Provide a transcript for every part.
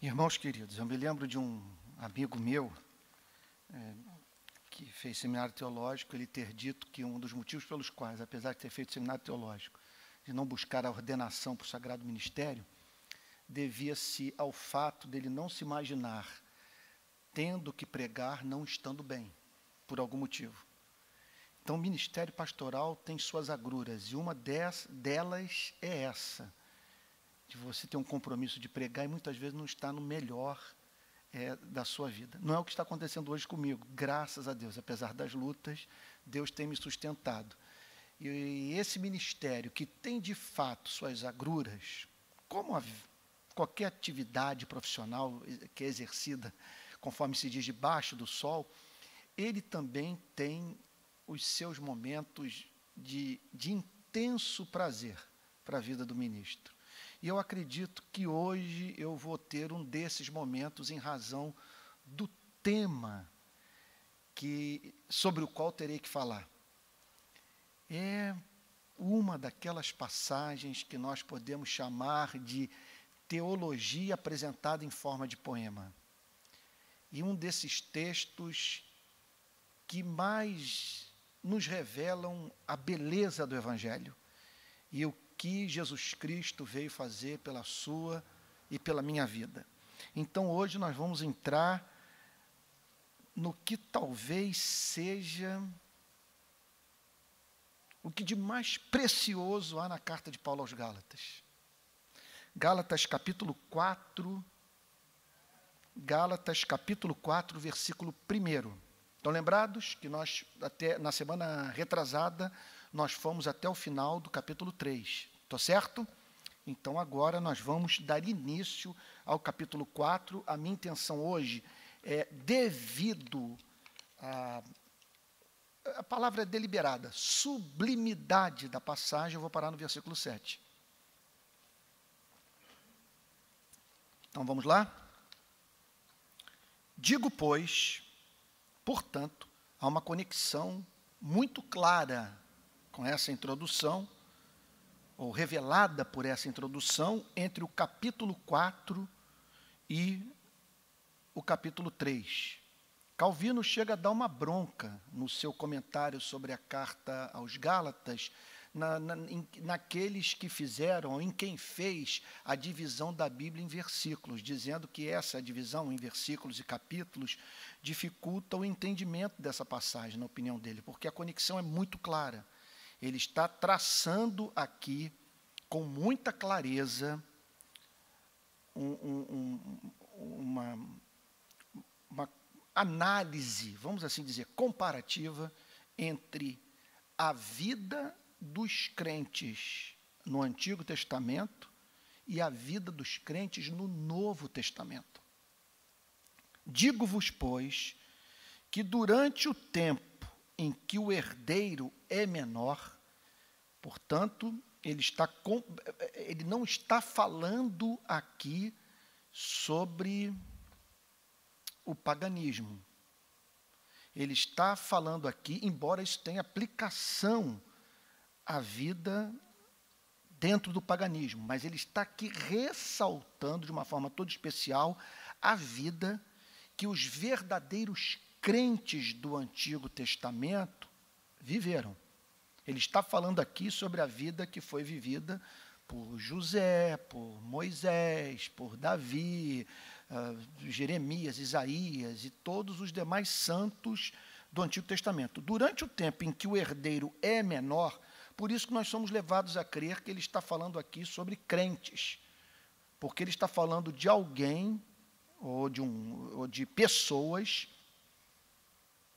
Irmãos queridos, eu me lembro de um amigo meu que fez seminário teológico, ele ter dito que um dos motivos pelos quais, apesar de ter feito seminário teológico, de não buscar a ordenação para o sagrado ministério, devia-se ao fato dele não se imaginar tendo que pregar não estando bem, por algum motivo. Então, o ministério pastoral tem suas agruras, e uma delas é essa, de você ter um compromisso de pregar e muitas vezes não estar no melhor da sua vida. Não é o que está acontecendo hoje comigo, graças a Deus, apesar das lutas, Deus tem me sustentado. E esse ministério que tem de fato suas agruras, como qualquer atividade profissional que é exercida, conforme se diz, debaixo do sol, ele também tem os seus momentos de intenso prazer para a vida do ministro. E eu acredito que hoje eu vou ter um desses momentos em razão do tema sobre o qual terei que falar. É uma daquelas passagens que nós podemos chamar de teologia apresentada em forma de poema. E um desses textos que mais nos revelam a beleza do Evangelho e o que Jesus Cristo veio fazer pela sua e pela minha vida. Então, hoje nós vamos entrar no que talvez seja o que de mais precioso há na carta de Paulo aos Gálatas. Gálatas capítulo 4, versículo 1. Estão lembrados que nós, até na semana retrasada, nós fomos até o final do capítulo 3. Estou certo? Então, agora nós vamos dar início ao capítulo 4. A minha intenção hoje é, devido a palavra é deliberada, sublimidade da passagem, eu vou parar no versículo 7. Então, vamos lá? Digo, pois, portanto, há uma conexão muito clara com essa introdução, ou revelada por essa introdução, entre o capítulo 4 e o capítulo 3. Calvino chega a dar uma bronca no seu comentário sobre a carta aos Gálatas, naqueles que fizeram, ou em quem fez a divisão da Bíblia em versículos, dizendo que essa divisão em versículos e capítulos dificulta o entendimento dessa passagem, na opinião dele, porque a conexão é muito clara. Ele está traçando aqui, com muita clareza, uma análise, vamos assim dizer, comparativa entre a vida dos crentes no Antigo Testamento e a vida dos crentes no Novo Testamento. Digo-vos, pois, que durante o tempo em que o herdeiro é menor, portanto, ele não está falando aqui sobre o paganismo. Ele está falando aqui, embora isso tenha aplicação à vida dentro do paganismo, mas ele está aqui ressaltando de uma forma toda especial a vida que os verdadeiros crentes do Antigo Testamento viveram. Ele está falando aqui sobre a vida que foi vivida por José, por Moisés, por Davi, Jeremias, Isaías e todos os demais santos do Antigo Testamento. Durante o tempo em que o herdeiro é menor, por isso que nós somos levados a crer que ele está falando aqui sobre crentes, porque ele está falando de alguém ou de pessoas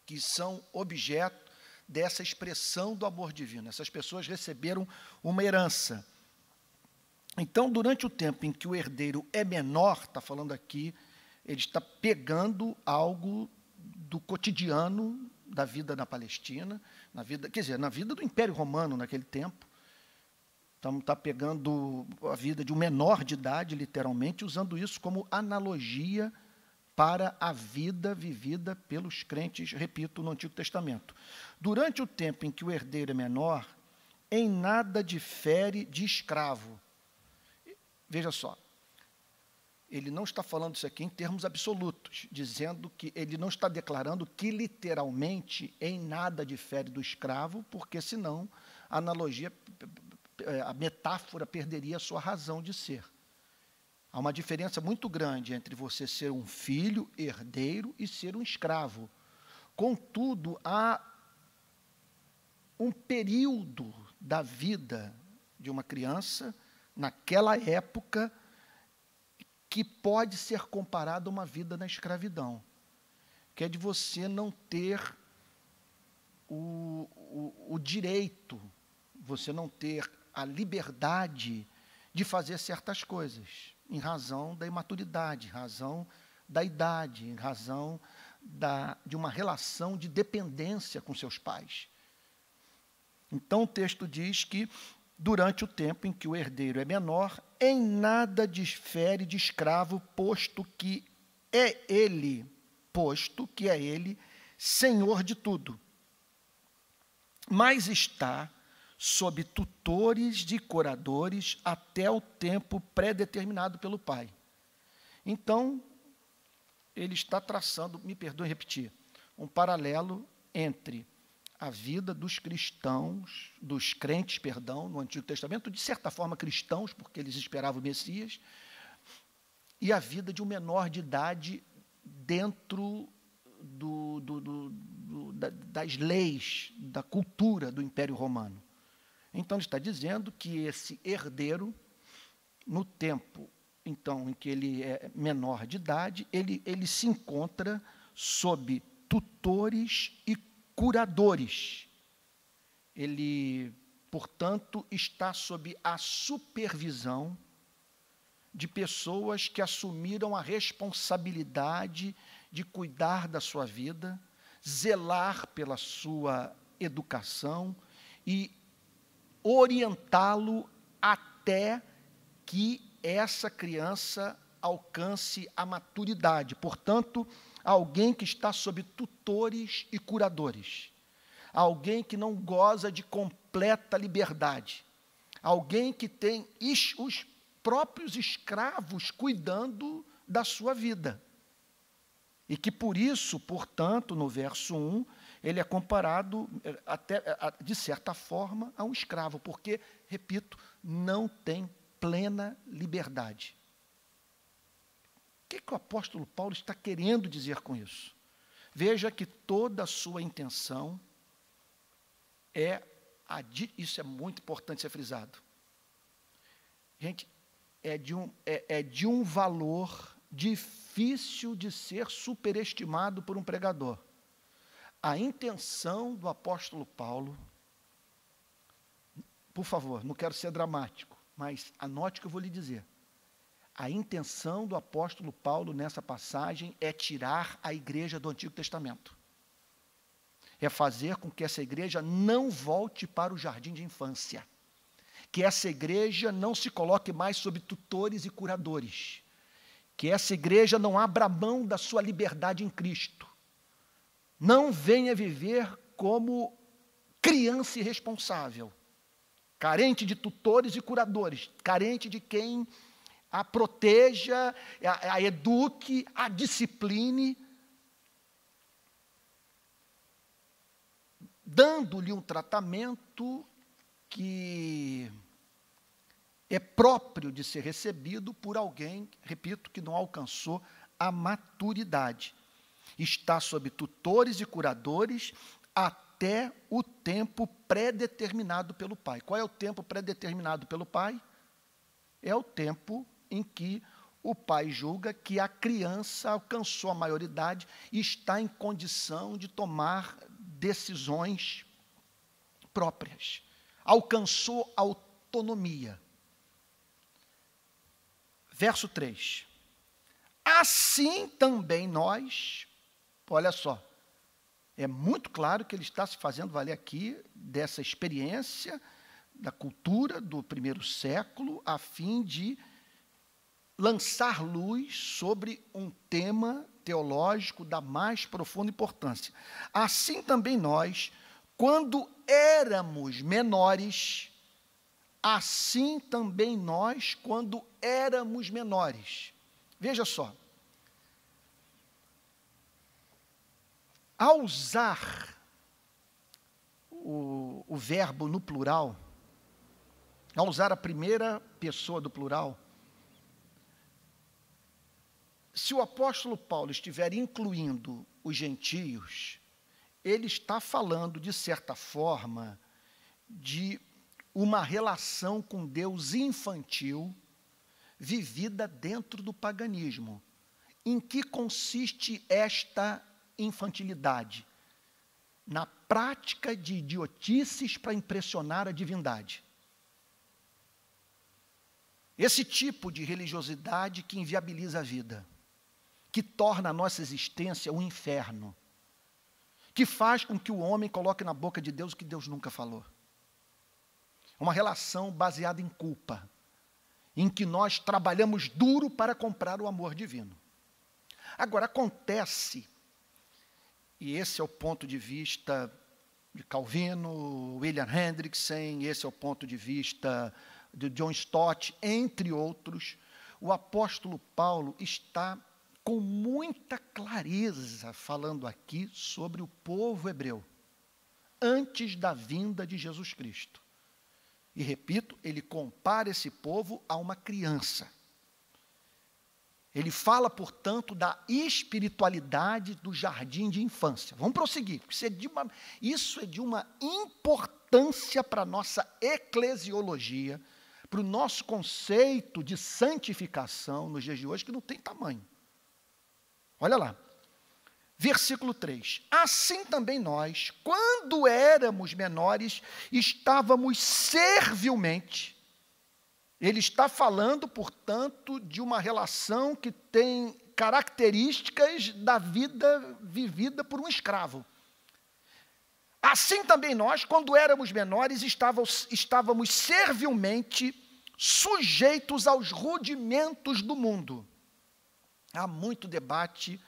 que são objeto dessa expressão do amor divino. Essas pessoas receberam uma herança. Então, durante o tempo em que o herdeiro é menor, está falando aqui, ele está pegando algo do cotidiano da vida na Palestina, na vida do Império Romano naquele tempo. Então, está pegando a vida de um menor de idade, literalmente, usando isso como analogia para a vida vivida pelos crentes, repito, no Antigo Testamento. Durante o tempo em que o herdeiro é menor, em nada difere de escravo. Veja só, ele não está falando isso aqui em termos absolutos, dizendo que ele não está declarando que literalmente em nada difere do escravo, porque senão a analogia, a metáfora perderia a sua razão de ser. Há uma diferença muito grande entre você ser um filho, herdeiro, e ser um escravo. Contudo, há um período da vida de uma criança, naquela época, que pode ser comparado a uma vida na escravidão, que é de você não ter o direito, você não ter a liberdade de fazer certas coisas, em razão da imaturidade, em razão da idade, em razão de uma relação de dependência com seus pais. Então, o texto diz que, durante o tempo em que o herdeiro é menor, em nada difere de escravo, posto que é ele senhor de tudo, mas está sob tutores de curadores até o tempo pré-determinado pelo pai. Então, ele está traçando, me perdoe repetir, um paralelo entre a vida dos cristãos, dos crentes, no Antigo Testamento, de certa forma cristãos, porque eles esperavam o Messias, e a vida de um menor de idade dentro das leis, da cultura do Império Romano. Então, ele está dizendo que esse herdeiro, no tempo então, em que ele é menor de idade, ele se encontra sob tutores e curadores. Ele, portanto, está sob a supervisão de pessoas que assumiram a responsabilidade de cuidar da sua vida, zelar pela sua educação e orientá-lo até que essa criança alcance a maturidade. Portanto, alguém que está sob tutores e curadores, alguém que não goza de completa liberdade, alguém que tem os próprios escravos cuidando da sua vida. E que por isso, portanto, no verso 1, ele é comparado, até, de certa forma, a um escravo, porque, repito, não tem plena liberdade. O que o apóstolo Paulo está querendo dizer com isso? Veja que toda a sua intenção isso é muito importante ser frisado. Gente, é de um valor difícil de ser superestimado por um pregador. A intenção do apóstolo Paulo, por favor, não quero ser dramático, mas anote o que eu vou lhe dizer. A intenção do apóstolo Paulo nessa passagem é tirar a igreja do Antigo Testamento. É fazer com que essa igreja não volte para o jardim de infância. Que essa igreja não se coloque mais sob tutores e curadores. Que essa igreja não abra mão da sua liberdade em Cristo. Não venha viver como criança irresponsável, carente de tutores e curadores, carente de quem a proteja, a eduque, a discipline, dando-lhe um tratamento que é próprio de ser recebido por alguém, repito, que não alcançou a maturidade. Está sob tutores e curadores até o tempo pré-determinado pelo pai. Qual é o tempo pré-determinado pelo pai? É o tempo em que o pai julga que a criança alcançou a maioridade e está em condição de tomar decisões próprias. Alcançou autonomia. Verso 3. Assim também nós, olha só, é muito claro que ele está se fazendo valer aqui dessa experiência da cultura do primeiro século, a fim de lançar luz sobre um tema teológico da mais profunda importância. Assim também nós, quando éramos menores, Veja só. Ao usar o verbo no plural, ao usar a primeira pessoa do plural, se o apóstolo Paulo estiver incluindo os gentios, ele está falando, de certa forma, de uma relação com Deus infantil, vivida dentro do paganismo. Em que consiste esta infantilidade? Na prática de idiotices para impressionar a divindade. Esse tipo de religiosidade que inviabiliza a vida, que torna a nossa existência um inferno, que faz com que o homem coloque na boca de Deus o que Deus nunca falou. Uma relação baseada em culpa, em que nós trabalhamos duro para comprar o amor divino. Agora, acontece, e esse é o ponto de vista de Calvino, William Hendrickson, esse é o ponto de vista de John Stott, entre outros, o apóstolo Paulo está com muita clareza falando aqui sobre o povo hebreu, antes da vinda de Jesus Cristo. E repito, ele compara esse povo a uma criança. Ele fala, portanto, da espiritualidade do jardim de infância. Vamos prosseguir, porque isso é de uma importância para a nossa eclesiologia, para o nosso conceito de santificação nos dias de hoje, que não tem tamanho. Olha lá, versículo 3. Assim também nós, quando éramos menores, estávamos servilmente. Ele está falando, portanto, de uma relação que tem características da vida vivida por um escravo. Assim também nós, quando éramos menores, estávamos servilmente sujeitos aos rudimentos do mundo. Há muito debate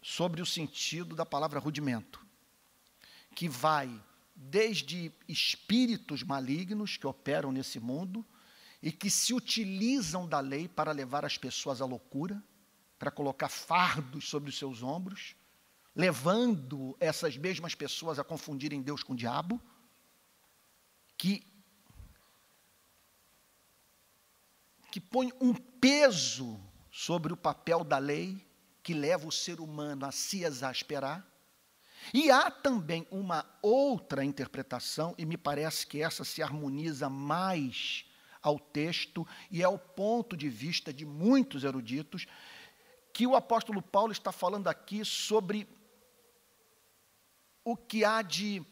sobre o sentido da palavra rudimento, que vai desde espíritos malignos que operam nesse mundo e que se utilizam da lei para levar as pessoas à loucura, para colocar fardos sobre os seus ombros, levando essas mesmas pessoas a confundirem Deus com o diabo, que põe um peso sobre o papel da lei, que leva o ser humano a se exasperar. E há também uma outra interpretação, e me parece que essa se harmoniza mais ao texto, e é o ponto de vista de muitos eruditos, que o apóstolo Paulo está falando aqui sobre o que há de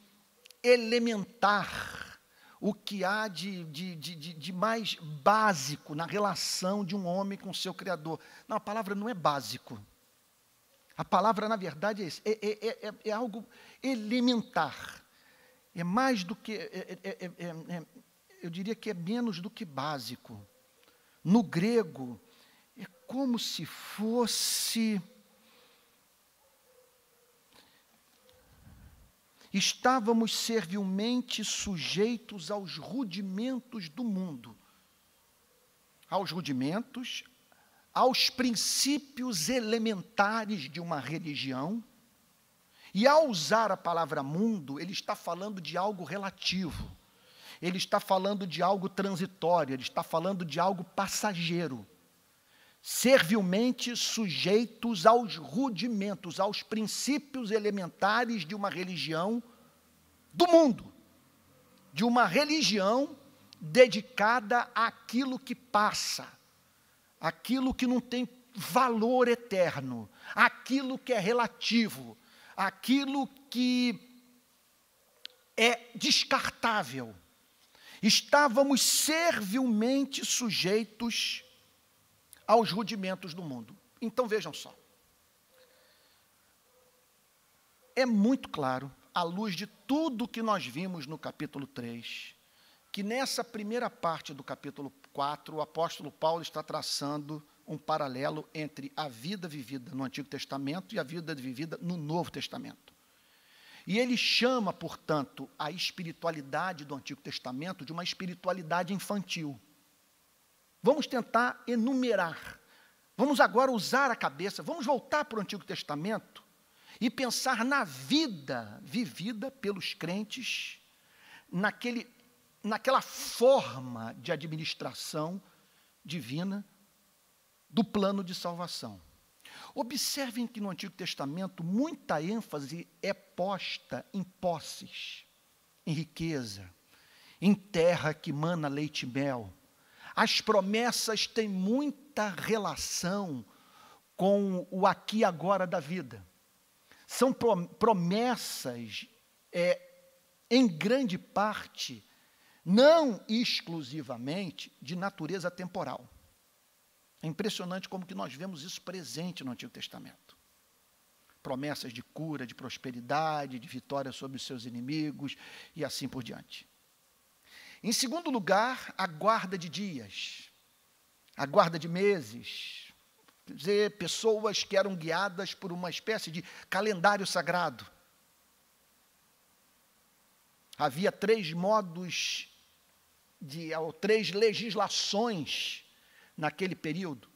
elementar, o que há de mais básico na relação de um homem com o seu Criador. Não, a palavra não é básico. A palavra, na verdade, é algo elementar. É mais do que, eu diria que é menos do que básico. No grego, é como se fosse... Estávamos servilmente sujeitos aos rudimentos do mundo. Aos rudimentos, aos princípios elementares de uma religião. E ao usar a palavra mundo, ele está falando de algo relativo. Ele está falando de algo transitório, ele está falando de algo passageiro. Servilmente sujeitos aos rudimentos, aos princípios elementares de uma religião do mundo, de uma religião dedicada àquilo que passa, aquilo que não tem valor eterno, aquilo que é relativo, aquilo que é descartável. Estávamos servilmente sujeitos aos rudimentos do mundo. Então, vejam só. É muito claro, à luz de tudo que nós vimos no capítulo 3, que nessa primeira parte do capítulo 4, o apóstolo Paulo está traçando um paralelo entre a vida vivida no Antigo Testamento e a vida vivida no Novo Testamento. E ele chama, portanto, a espiritualidade do Antigo Testamento de uma espiritualidade infantil. Vamos tentar enumerar Vamos agora usar a cabeça, vamos voltar para o Antigo Testamento e pensar na vida vivida pelos crentes, naquela forma de administração divina do plano de salvação. Observem que no Antigo Testamento muita ênfase é posta em posses, em riqueza, em terra que mana leite e mel. As promessas têm muita relação com o aqui e agora da vida. São promessas, em grande parte, não exclusivamente de natureza temporal. É impressionante como que nós vemos isso presente no Antigo Testamento. Promessas de cura, de prosperidade, de vitória sobre os seus inimigos e assim por diante. Em segundo lugar, a guarda de dias, a guarda de meses, quer dizer, pessoas que eram guiadas por uma espécie de calendário sagrado. Havia 3 modos, ou 3 legislações naquele período.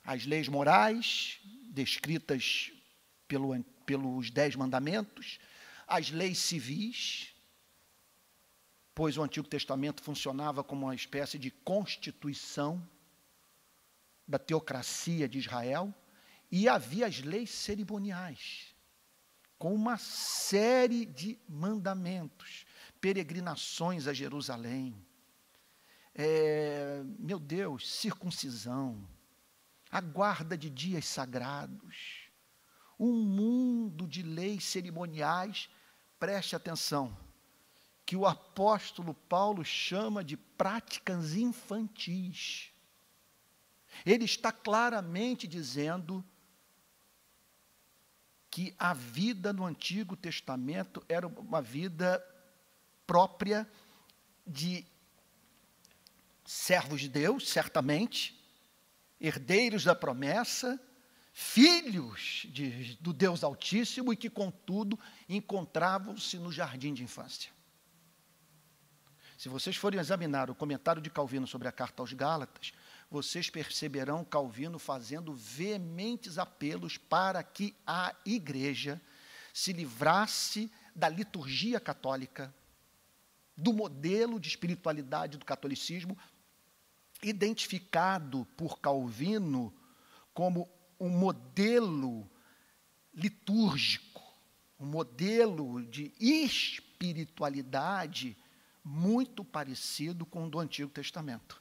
As leis morais, descritas pelos 10 mandamentos, as leis civis, pois o Antigo Testamento funcionava como uma espécie de constituição da teocracia de Israel, e havia as leis cerimoniais, com uma série de mandamentos, peregrinações a Jerusalém, meu Deus, circuncisão, a guarda de dias sagrados, um mundo de leis cerimoniais. Preste atenção, que o apóstolo Paulo chama de práticas infantis. Ele está claramente dizendo que a vida no Antigo Testamento era uma vida própria de servos de Deus, certamente, herdeiros da promessa, filhos do Deus Altíssimo, e que, contudo, encontravam-se no jardim de infância. Se vocês forem examinar o comentário de Calvino sobre a carta aos Gálatas, vocês perceberão Calvino fazendo veementes apelos para que a igreja se livrasse da liturgia católica, do modelo de espiritualidade do catolicismo, identificado por Calvino como um modelo litúrgico, um modelo de espiritualidade muito parecido com o do Antigo Testamento.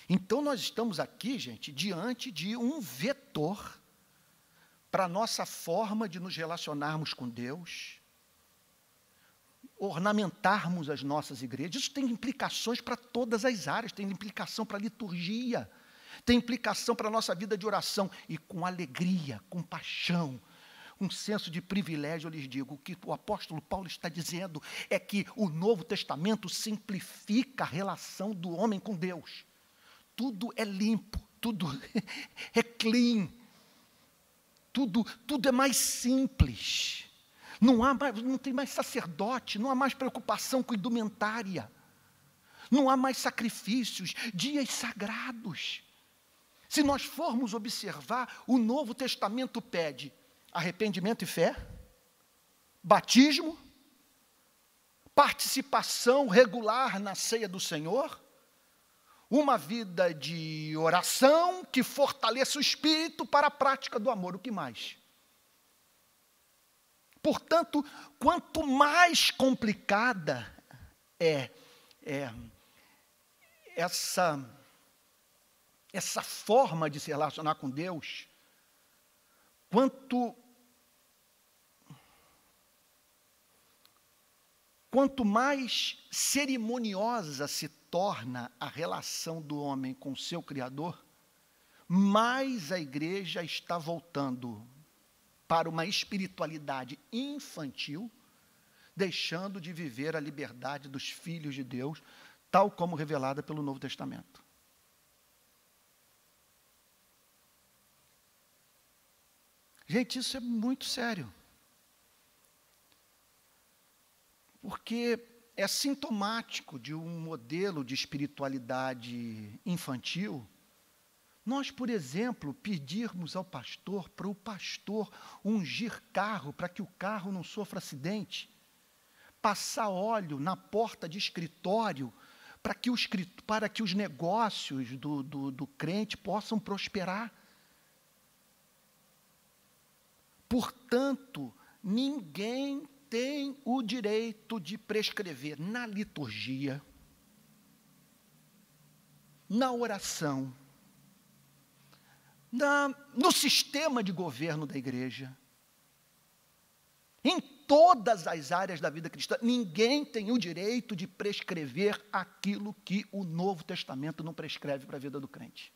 Então, nós estamos aqui, gente, diante de um vetor para a nossa forma de nos relacionarmos com Deus, ornamentarmos as nossas igrejas. Isso tem implicações para todas as áreas, tem implicação para a liturgia, tem implicação para a nossa vida de oração, e com alegria, com paixão, um senso de privilégio, eu lhes digo, o que o apóstolo Paulo está dizendo é que o Novo Testamento simplifica a relação do homem com Deus. Tudo é limpo, tudo é clean, tudo é mais simples. Não tem mais sacerdote, não há mais preocupação com indumentária, não há mais sacrifícios, dias sagrados. Se nós formos observar, o Novo Testamento pede arrependimento e fé, batismo, participação regular na ceia do Senhor, uma vida de oração que fortaleça o espírito para a prática do amor. O que mais? Portanto, quanto mais complicada é essa forma de se relacionar com Deus, quanto mais cerimoniosa se torna a relação do homem com o seu Criador, mais a igreja está voltando para uma espiritualidade infantil, deixando de viver a liberdade dos filhos de Deus, tal como revelada pelo Novo Testamento. Gente, isso é muito sério. Porque é sintomático de um modelo de espiritualidade infantil nós, por exemplo, pedirmos ao pastor, para o pastor ungir carro, para que o carro não sofra acidente, passar óleo na porta de escritório, para que os negócios do crente possam prosperar. Portanto, ninguém tem o direito de prescrever na liturgia, na oração, no sistema de governo da igreja, em todas as áreas da vida cristã, ninguém tem o direito de prescrever aquilo que o Novo Testamento não prescreve para a vida do crente.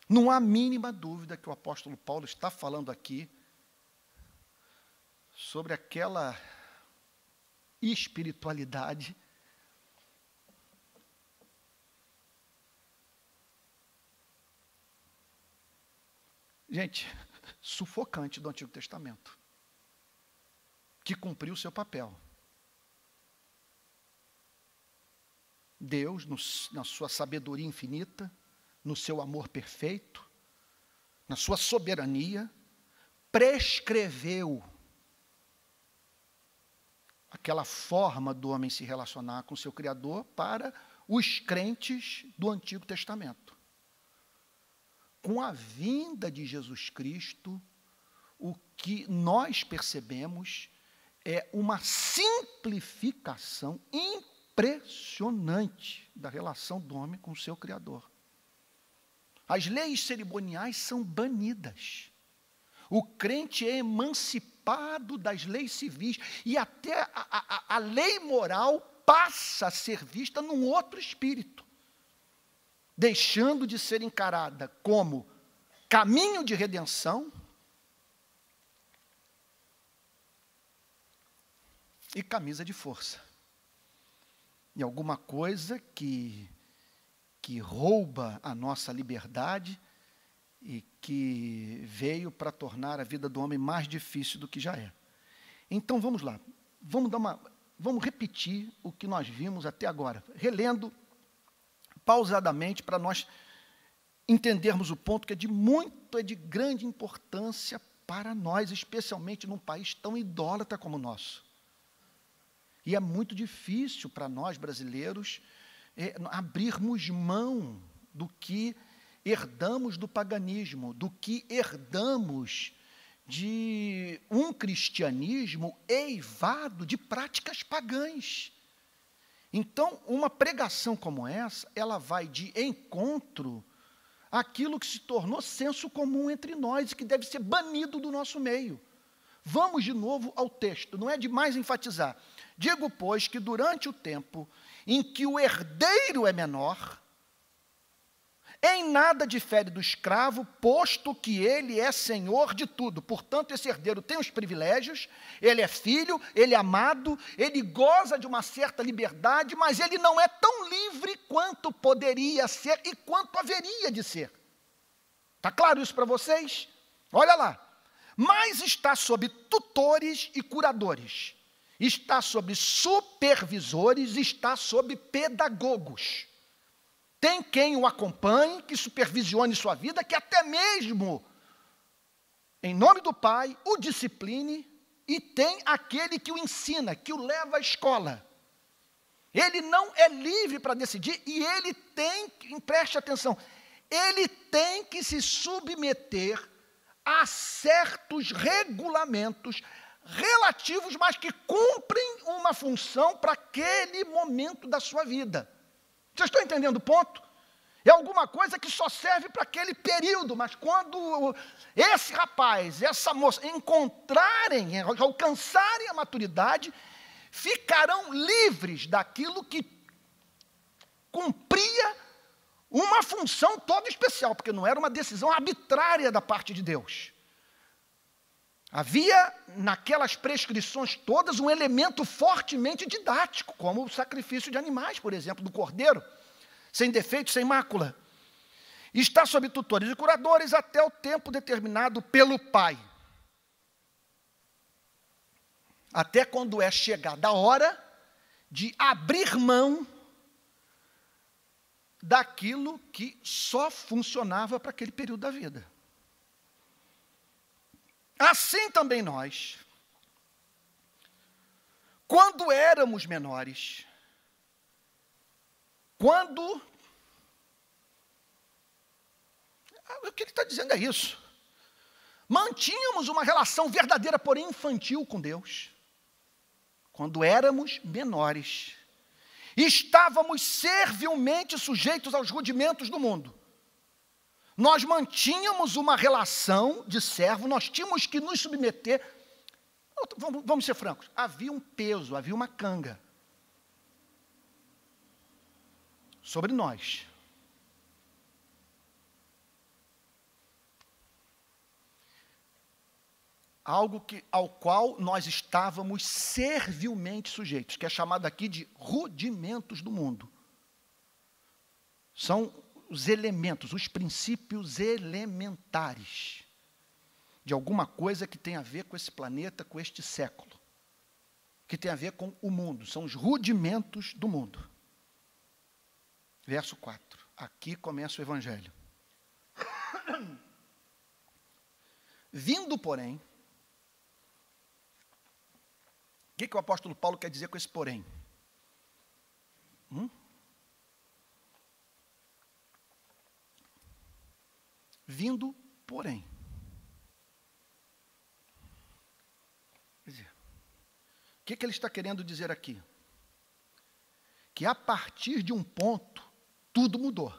Não há mínima dúvida que o apóstolo Paulo está falando aqui sobre aquela espiritualidade sufocante do Antigo Testamento, que cumpriu o seu papel. Deus, na sua sabedoria infinita, no seu amor perfeito, na sua soberania, prescreveu aquela forma do homem se relacionar com o seu Criador para os crentes do Antigo Testamento. Com a vinda de Jesus Cristo, o que nós percebemos é uma simplificação impressionante da relação do homem com o seu Criador. As leis cerimoniais são banidas. O crente é emancipado das leis civis e até a lei moral passa a ser vista num outro espírito, deixando de ser encarada como caminho de redenção e camisa de força. E alguma coisa que rouba a nossa liberdade e que veio para tornar a vida do homem mais difícil do que já é. Então, vamos lá. Vamos repetir o que nós vimos até agora, relendo pausadamente para nós entendermos o ponto que é de grande importância para nós, especialmente num país tão idólatra como o nosso. E é muito difícil para nós, brasileiros, abrirmos mão do que herdamos do paganismo, do que herdamos de um cristianismo eivado de práticas pagãs. Então, uma pregação como essa, ela vai de encontro àquilo que se tornou senso comum entre nós e que deve ser banido do nosso meio. Vamos de novo ao texto, não é demais enfatizar. Digo, pois, que durante o tempo em que o herdeiro é menor, em nada difere do escravo, posto que ele é senhor de tudo. Portanto, esse herdeiro tem os privilégios, ele é filho, ele é amado, ele goza de uma certa liberdade, mas ele não é tão livre quanto poderia ser e quanto haveria de ser. Está claro isso para vocês? Olha lá. Mas está sob tutores e curadores, está sob supervisores, está sob pedagogos. Tem quem o acompanhe, que supervisione sua vida, que até mesmo, em nome do Pai, o discipline, e tem aquele que o ensina, que o leva à escola. Ele não é livre para decidir e ele tem, preste atenção, ele tem que se submeter a certos regulamentos relativos, mas que cumprem uma função para aquele momento da sua vida. Vocês estão entendendo o ponto? É alguma coisa que só serve para aquele período, mas quando esse rapaz, essa moça alcançarem a maturidade, ficarão livres daquilo que cumpria uma função toda especial, porque não era uma decisão arbitrária da parte de Deus. Havia, naquelas prescrições todas, um elemento fortemente didático, como o sacrifício de animais, por exemplo, do cordeiro, sem defeito, sem mácula. Está sob tutores e curadores até o tempo determinado pelo Pai. até quando é chegada a hora de abrir mão daquilo que só funcionava para aquele período da vida. Assim também nós, quando éramos menores, o que ele está dizendo é isso. Mantínhamos uma relação verdadeira, porém infantil com Deus. Quando éramos menores, estávamos servilmente sujeitos aos rudimentos do mundo. Nós mantínhamos uma relação de servo, nós tínhamos que nos submeter. Vamos ser francos, havia um peso, havia uma canga sobre nós. Algo ao qual nós estávamos servilmente sujeitos, que é chamado aqui de rudimentos do mundo. São os elementos, os princípios elementares de alguma coisa que tem a ver com esse planeta, com este século, que tem a ver com o mundo, são os rudimentos do mundo. Verso 4, aqui começa o Evangelho. Vindo, porém, o que o apóstolo Paulo quer dizer com esse porém? Vindo, porém. Quer dizer, o que ele está querendo dizer aqui? Que a partir de um ponto, tudo mudou.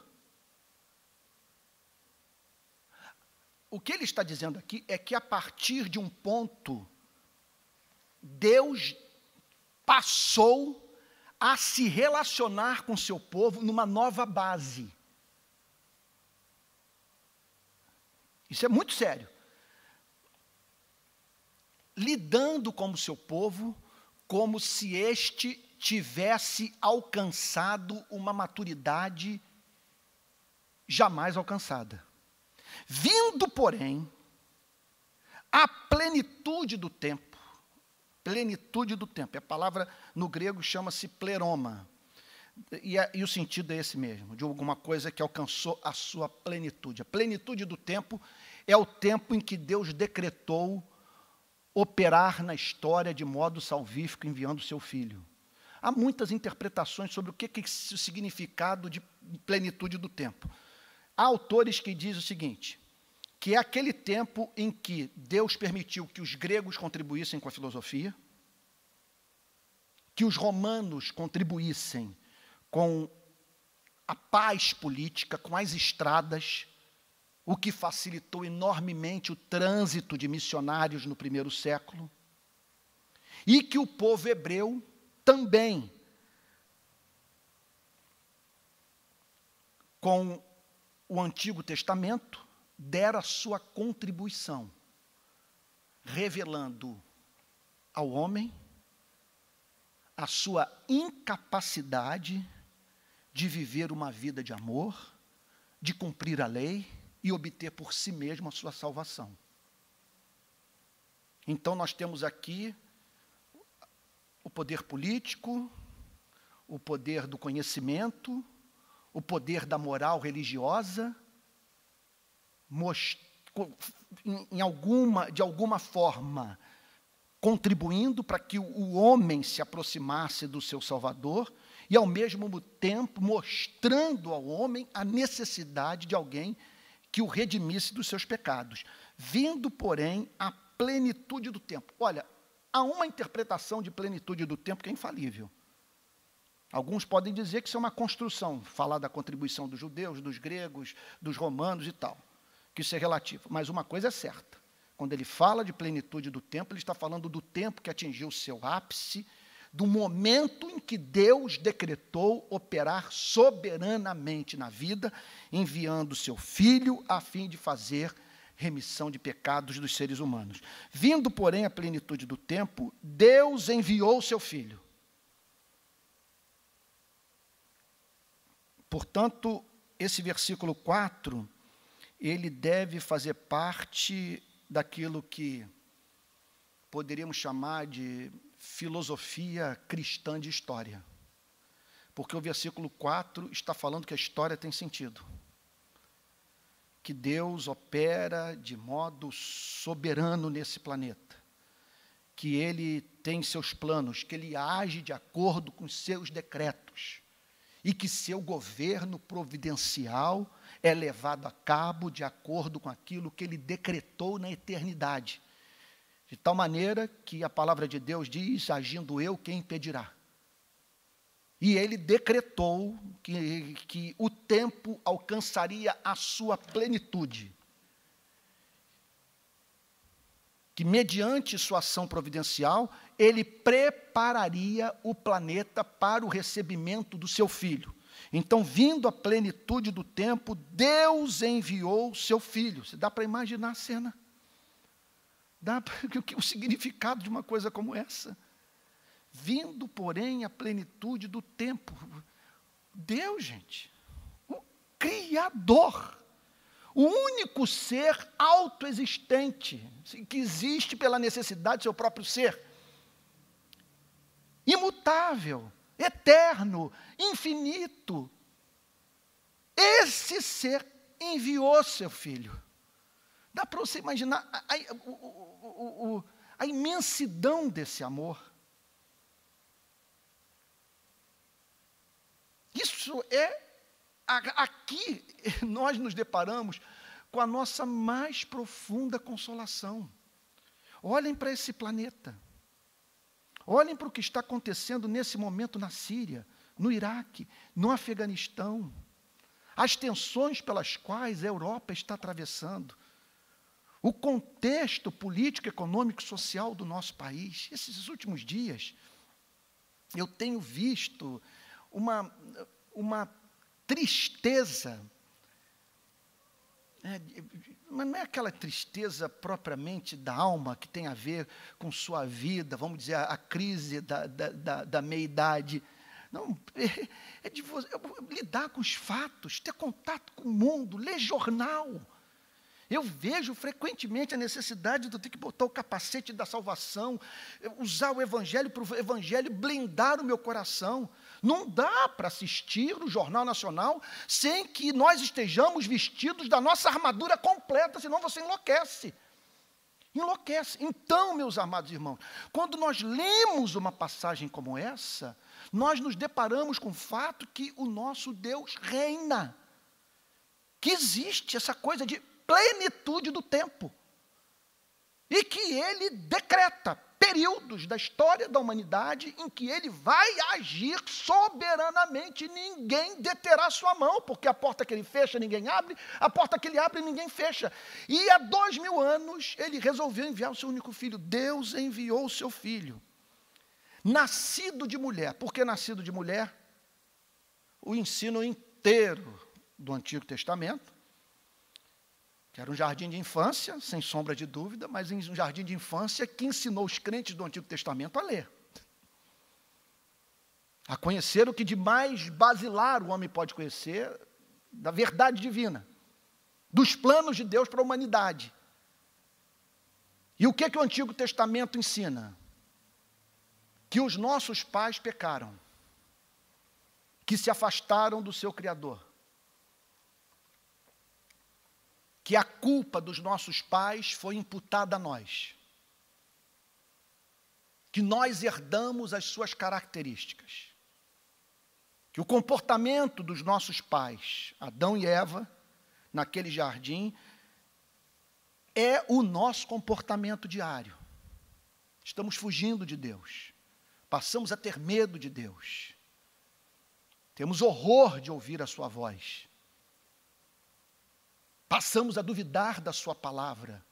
O que ele está dizendo aqui é que a partir de um ponto, Deus passou a se relacionar com seu povo numa nova base. Isso é muito sério. Lidando com o seu povo como se este tivesse alcançado uma maturidade jamais alcançada. Vindo, porém, a plenitude do tempo. Plenitude do tempo. A palavra no grego chama-se pleroma. E o sentido é esse mesmo, de alguma coisa que alcançou a sua plenitude. A plenitude do tempo é o tempo em que Deus decretou operar na história de modo salvífico, enviando o seu Filho. Há muitas interpretações sobre o que é o significado de plenitude do tempo. Há autores que dizem o seguinte, que é aquele tempo em que Deus permitiu que os gregos contribuíssem com a filosofia, que os romanos contribuíssem com a paz política, com as estradas, o que facilitou enormemente o trânsito de missionários no primeiro século, e que o povo hebreu também, com o Antigo Testamento, dera sua contribuição, revelando ao homem a sua incapacidade de viver uma vida de amor, de cumprir a lei e obter por si mesmo a sua salvação. Então, nós temos aqui o poder político, o poder do conhecimento, o poder da moral religiosa, de alguma forma, contribuindo para que o homem se aproximasse do seu Salvador e, ao mesmo tempo, mostrando ao homem a necessidade de alguém que o redimisse dos seus pecados. Vindo, porém, a plenitude do tempo. Olha, há uma interpretação de plenitude do tempo que é infalível. Alguns podem dizer que isso é uma construção, falar da contribuição dos judeus, dos gregos, dos romanos e tal, que isso é relativo. Mas uma coisa é certa, quando ele fala de plenitude do tempo, ele está falando do tempo que atingiu o seu ápice, do momento em que Deus decretou operar soberanamente na vida, enviando o seu Filho a fim de fazer remissão de pecados dos seres humanos. Vindo, porém, a plenitude do tempo, Deus enviou o seu Filho. Portanto, esse versículo 4, ele deve fazer parte daquilo que, poderíamos chamar de filosofia cristã de história. Porque o versículo 4 está falando que a história tem sentido. Que Deus opera de modo soberano nesse planeta. Que Ele tem seus planos, que Ele age de acordo com seus decretos. E que seu governo providencial é levado a cabo de acordo com aquilo que Ele decretou na eternidade. De tal maneira que a palavra de Deus diz, agindo eu, quem impedirá? E Ele decretou que o tempo alcançaria a sua plenitude. Que mediante sua ação providencial, Ele prepararia o planeta para o recebimento do seu Filho. Então, vindo a plenitude do tempo, Deus enviou o seu Filho. Você dá para imaginar a cena? Dá para o significado de uma coisa como essa? Vindo, porém, a plenitude do tempo. Deus, gente, o Criador, o único ser autoexistente, que existe pela necessidade do seu próprio ser, imutável, eterno, infinito. Esse ser enviou seu Filho. Dá para você imaginar a imensidão desse amor? Isso aqui nós nos deparamos com a nossa mais profunda consolação. Olhem para esse planeta. Olhem para o que está acontecendo nesse momento na Síria, no Iraque, no Afeganistão. As tensões pelas quais a Europa está atravessando. O contexto político, econômico e social do nosso país. Esses últimos dias, eu tenho visto uma tristeza, mas não é aquela tristeza propriamente da alma, que tem a ver com sua vida, vamos dizer, a crise da meia-idade. Não, é de você lidar com os fatos, ter contato com o mundo, ler jornal. Eu vejo frequentemente a necessidade de eu ter que botar o capacete da salvação, usar o Evangelho para o Evangelho blindar o meu coração. Não dá para assistir o Jornal Nacional sem que nós estejamos vestidos da nossa armadura completa, senão você enlouquece. Enlouquece. Então, meus amados irmãos, quando nós lemos uma passagem como essa, nós nos deparamos com o fato que o nosso Deus reina. Que existe essa coisa de plenitude do tempo. E que Ele decreta períodos da história da humanidade em que Ele vai agir soberanamente, ninguém deterá sua mão, porque a porta que Ele fecha, ninguém abre, a porta que Ele abre, ninguém fecha. E há 2000 anos, Ele resolveu enviar o seu único filho. Deus enviou o seu filho, nascido de mulher. Por que nascido de mulher? O ensino inteiro do Antigo Testamento, que era um jardim de infância, sem sombra de dúvida, mas um jardim de infância que ensinou os crentes do Antigo Testamento a ler. A conhecer o que de mais basilar o homem pode conhecer, da verdade divina, dos planos de Deus para a humanidade. E o que o Antigo Testamento ensina? Que os nossos pais pecaram, que se afastaram do seu Criador, que a culpa dos nossos pais foi imputada a nós, que nós herdamos as suas características, que o comportamento dos nossos pais, Adão e Eva, naquele jardim, é o nosso comportamento diário. Estamos fugindo de Deus, passamos a ter medo de Deus, temos horror de ouvir a sua voz. Passamos a duvidar da sua palavra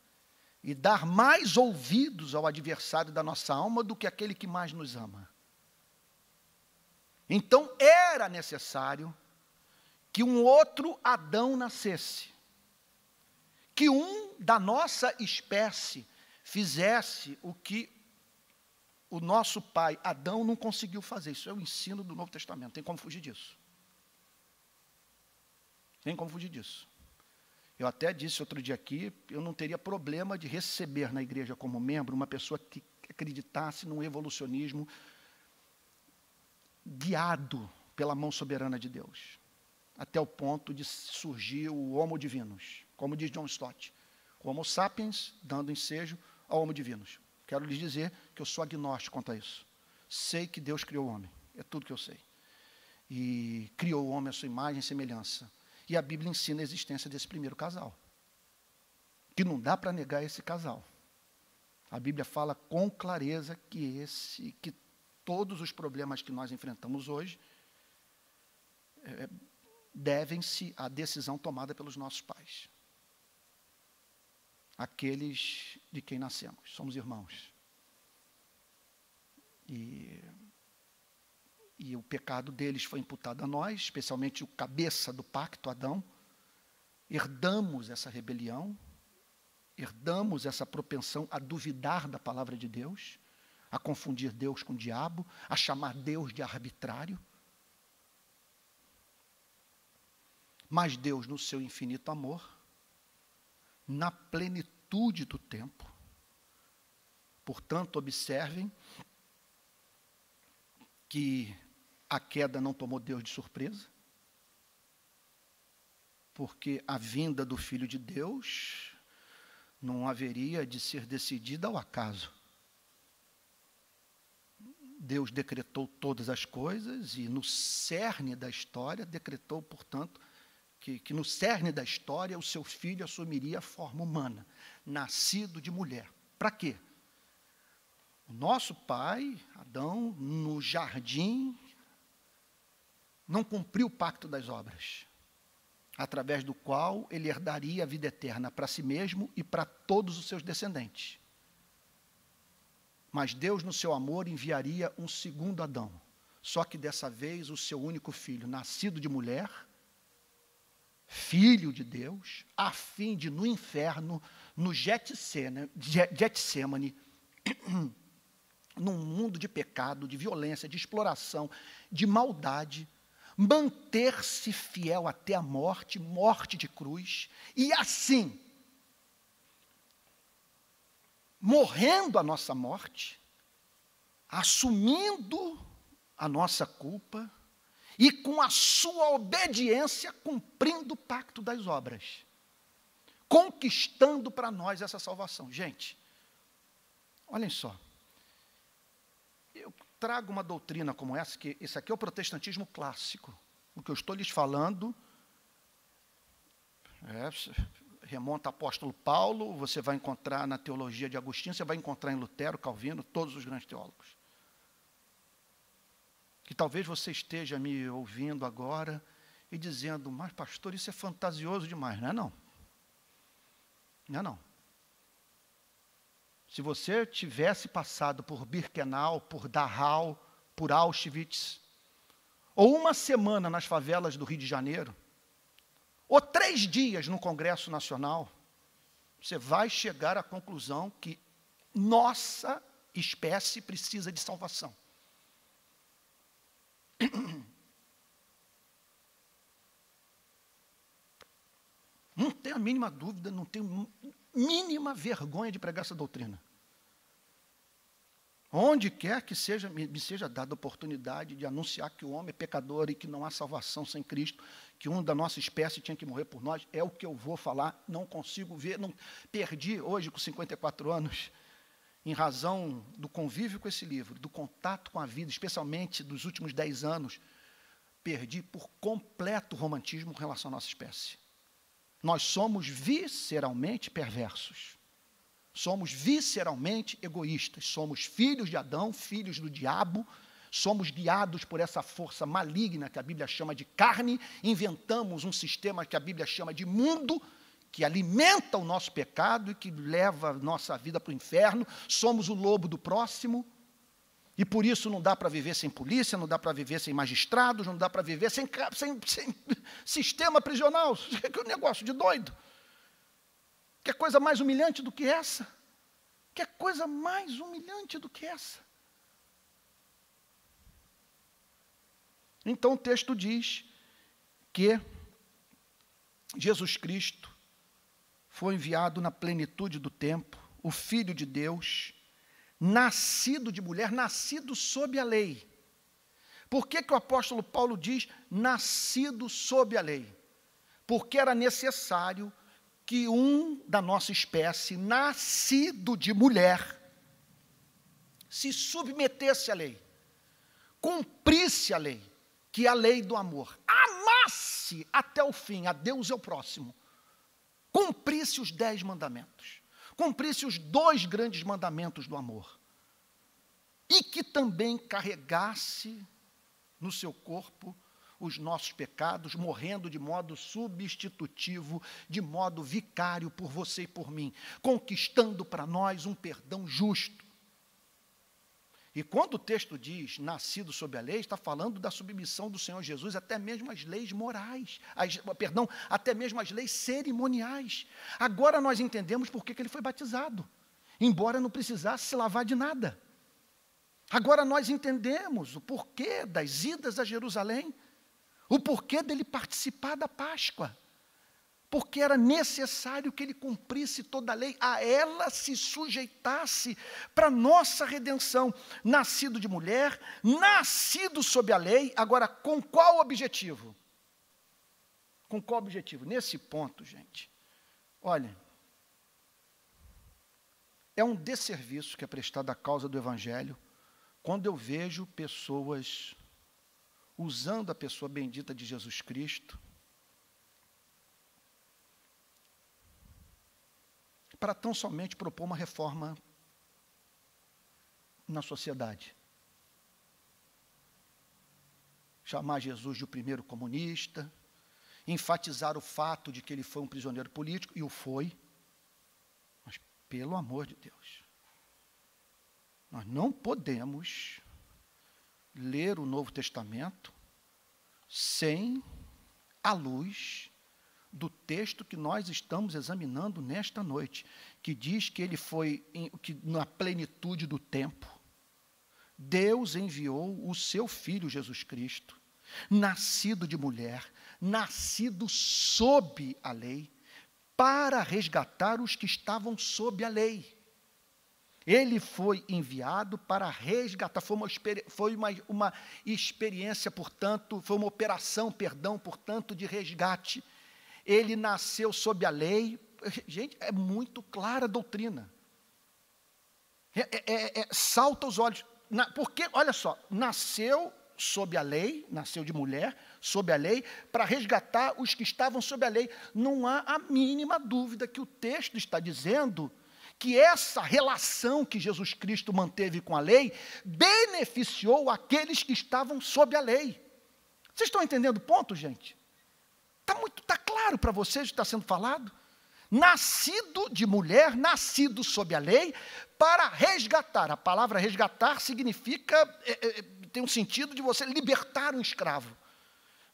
e dar mais ouvidos ao adversário da nossa alma do que aquele que mais nos ama. Então, era necessário que um outro Adão nascesse, que um da nossa espécie fizesse o que o nosso pai Adão não conseguiu fazer. Isso é o ensino do Novo Testamento, tem como fugir disso. Tem como fugir disso. Eu até disse outro dia aqui, eu não teria problema de receber na igreja como membro uma pessoa que acreditasse num evolucionismo guiado pela mão soberana de Deus, até o ponto de surgir o Homo divinus, como diz John Stott, o Homo sapiens dando ensejo ao Homo divinus. Quero lhes dizer que eu sou agnóstico quanto a isso. Sei que Deus criou o homem, é tudo que eu sei. E criou o homem à sua imagem e semelhança. E a Bíblia ensina a existência desse primeiro casal, que não dá para negar esse casal. A Bíblia fala com clareza que todos os problemas que nós enfrentamos hoje devem-se à decisão tomada pelos nossos pais. Aqueles de quem nascemos, somos irmãos. E o pecado deles foi imputado a nós, especialmente o cabeça do pacto, Adão. Herdamos essa rebelião, herdamos essa propensão a duvidar da palavra de Deus, a confundir Deus com o diabo, a chamar Deus de arbitrário. Mas Deus, no seu infinito amor, na plenitude do tempo, portanto, observem que a queda não tomou Deus de surpresa, porque a vinda do Filho de Deus não haveria de ser decidida ao acaso. Deus decretou todas as coisas e no cerne da história decretou, portanto, que no cerne da história o seu filho assumiria a forma humana, nascido de mulher. Para quê? O nosso pai, Adão, no jardim, não cumpriu o pacto das obras, através do qual ele herdaria a vida eterna para si mesmo e para todos os seus descendentes. Mas Deus, no seu amor, enviaria um segundo Adão, só que dessa vez o seu único filho, nascido de mulher, filho de Deus, a fim de no inferno, no Getsemane, num mundo de pecado, de violência, de exploração, de maldade, manter-se fiel até a morte, morte de cruz, e assim, morrendo a nossa morte, assumindo a nossa culpa, e com a sua obediência cumprindo o pacto das obras, conquistando para nós essa salvação. Gente, olhem só, eu trago uma doutrina como essa, que esse aqui é o protestantismo clássico. O que eu estou lhes falando remonta ao apóstolo Paulo, você vai encontrar na teologia de Agostinho, você vai encontrar em Lutero, Calvino, todos os grandes teólogos. Que talvez você esteja me ouvindo agora e dizendo, mas pastor, isso é fantasioso demais. Não é não. Não é não. Se você tivesse passado por Birkenau, por Dachau, por Auschwitz, ou uma semana nas favelas do Rio de Janeiro, ou 3 dias no Congresso Nacional, você vai chegar à conclusão que nossa espécie precisa de salvação. Não tenho a mínima dúvida, não tenho mínima vergonha de pregar essa doutrina. Onde quer que seja, me seja dada a oportunidade de anunciar que o homem é pecador e que não há salvação sem Cristo, que um da nossa espécie tinha que morrer por nós, é o que eu vou falar, não consigo ver, não, perdi hoje com 54 anos, em razão do convívio com esse livro, do contato com a vida, especialmente dos últimos 10 anos, perdi por completo o romantismo em relação à nossa espécie. Nós somos visceralmente perversos. Somos visceralmente egoístas. Somos filhos de Adão, filhos do diabo. Somos guiados por essa força maligna que a Bíblia chama de carne. Inventamos um sistema que a Bíblia chama de mundo, que alimenta o nosso pecado e que leva a nossa vida para o inferno. Somos o lobo do próximo. E por isso não dá para viver sem polícia, não dá para viver sem magistrados, não dá para viver sem sistema prisional. Que é um negócio de doido. Que coisa mais humilhante do que essa? Que coisa mais humilhante do que essa? Então o texto diz que Jesus Cristo foi enviado na plenitude do tempo, o Filho de Deus, nascido de mulher, nascido sob a lei. Por que o apóstolo Paulo diz nascido sob a lei? Porque era necessário que um da nossa espécie, nascido de mulher, se submetesse à lei, cumprisse a lei, que é a lei do amor, amasse até o fim, a Deus e ao próximo, cumprisse os 10 mandamentos, cumprisse os 2 grandes mandamentos do amor, e que também carregasse no seu corpo os nossos pecados, morrendo de modo substitutivo, de modo vicário por você e por mim, conquistando para nós um perdão justo. E quando o texto diz nascido sob a lei, está falando da submissão do Senhor Jesus até mesmo às leis morais, até mesmo às leis cerimoniais. Agora nós entendemos por que ele foi batizado, embora não precisasse se lavar de nada. Agora nós entendemos o porquê das idas a Jerusalém, o porquê dele participar da Páscoa, porque era necessário que ele cumprisse toda a lei, a ela se sujeitasse para nossa redenção, nascido de mulher, nascido sob a lei. Agora, com qual objetivo? Com qual objetivo? Nesse ponto, gente, olha, é um desserviço que é prestado à causa do Evangelho, quando eu vejo pessoas usando a pessoa bendita de Jesus Cristo para tão somente propor uma reforma na sociedade. Chamar Jesus de o primeiro comunista, enfatizar o fato de que ele foi um prisioneiro político, e o foi, mas pelo amor de Deus, nós não podemos ler o Novo Testamento sem a luz do texto que nós estamos examinando nesta noite, que diz que ele foi, que na plenitude do tempo, Deus enviou o seu Filho Jesus Cristo, nascido de mulher, nascido sob a lei, para resgatar os que estavam sob a lei. Ele foi enviado para resgatar, foi uma experiência, portanto, foi uma operação, portanto, de resgate. Ele nasceu sob a lei. Gente, é muito clara a doutrina. Salta aos olhos. Porque, olha só, nasceu sob a lei, nasceu de mulher, sob a lei, para resgatar os que estavam sob a lei. Não há a mínima dúvida que o texto está dizendo que essa relação que Jesus Cristo manteve com a lei beneficiou aqueles que estavam sob a lei. Vocês estão entendendo o ponto, gente? Está claro para vocês o que está sendo falado? Nascido de mulher, nascido sob a lei, para resgatar. A palavra resgatar significa, tem um sentido de você libertar um escravo,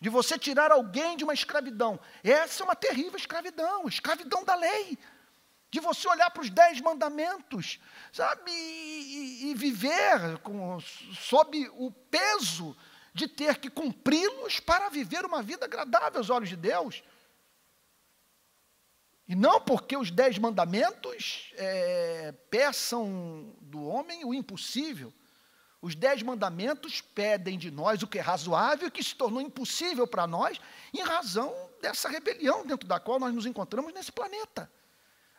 de você tirar alguém de uma escravidão. Essa é uma terrível escravidão, escravidão da lei. De você olhar para os 10 mandamentos, sabe, e viver sob o peso de ter que cumpri-los para viver uma vida agradável aos olhos de Deus. E não porque os 10 mandamentos peçam do homem o impossível. Os 10 mandamentos pedem de nós o que é razoável e que se tornou impossível para nós em razão dessa rebelião dentro da qual nós nos encontramos nesse planeta.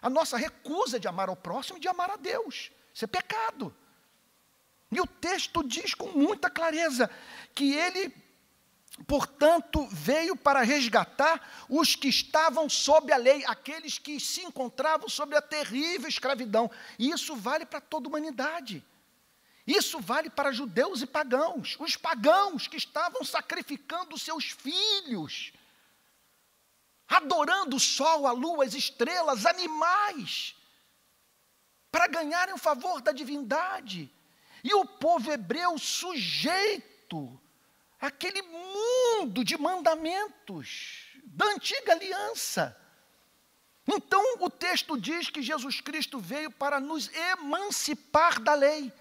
A nossa recusa de amar ao próximo e de amar a Deus. Isso é pecado. E o texto diz com muita clareza que ele, portanto, veio para resgatar os que estavam sob a lei, aqueles que se encontravam sob a terrível escravidão. E isso vale para toda a humanidade. Isso vale para judeus e pagãos. Os pagãos que estavam sacrificando seus filhos, adorando o sol, a lua, as estrelas, animais, para ganharem o favor da divindade. E o povo hebreu sujeito àquele mundo de mandamentos da antiga aliança. Então, o texto diz que Jesus Cristo veio para nos emancipar da lei.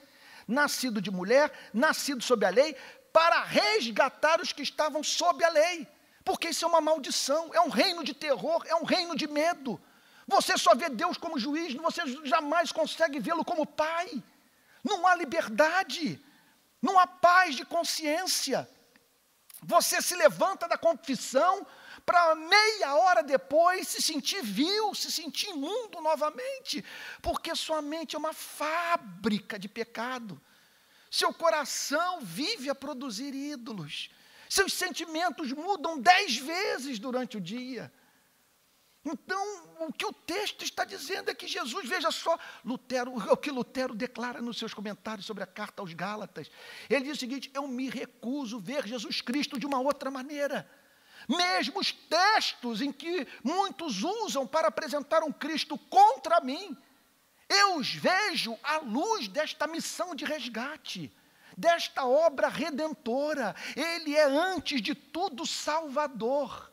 Nascido de mulher, nascido sob a lei, para resgatar os que estavam sob a lei. Porque isso é uma maldição, é um reino de terror, é um reino de medo. Você só vê Deus como juiz, você jamais consegue vê-lo como pai. não há liberdade, não há paz de consciência. Você se levanta da confissão para meia hora depois se sentir vil, se sentir imundo novamente, porque sua mente é uma fábrica de pecado. Seu coração vive a produzir ídolos. Seus sentimentos mudam 10 vezes durante o dia. Então, o que o texto está dizendo é que Jesus, veja só, o que Lutero declara nos seus comentários sobre a carta aos Gálatas. Ele diz o seguinte: eu me recuso a ver Jesus Cristo de uma outra maneira. Mesmo os textos em que muitos usam para apresentar um Cristo contra mim, eu os vejo à luz desta missão de resgate, desta obra redentora. Ele é, antes de tudo, Salvador.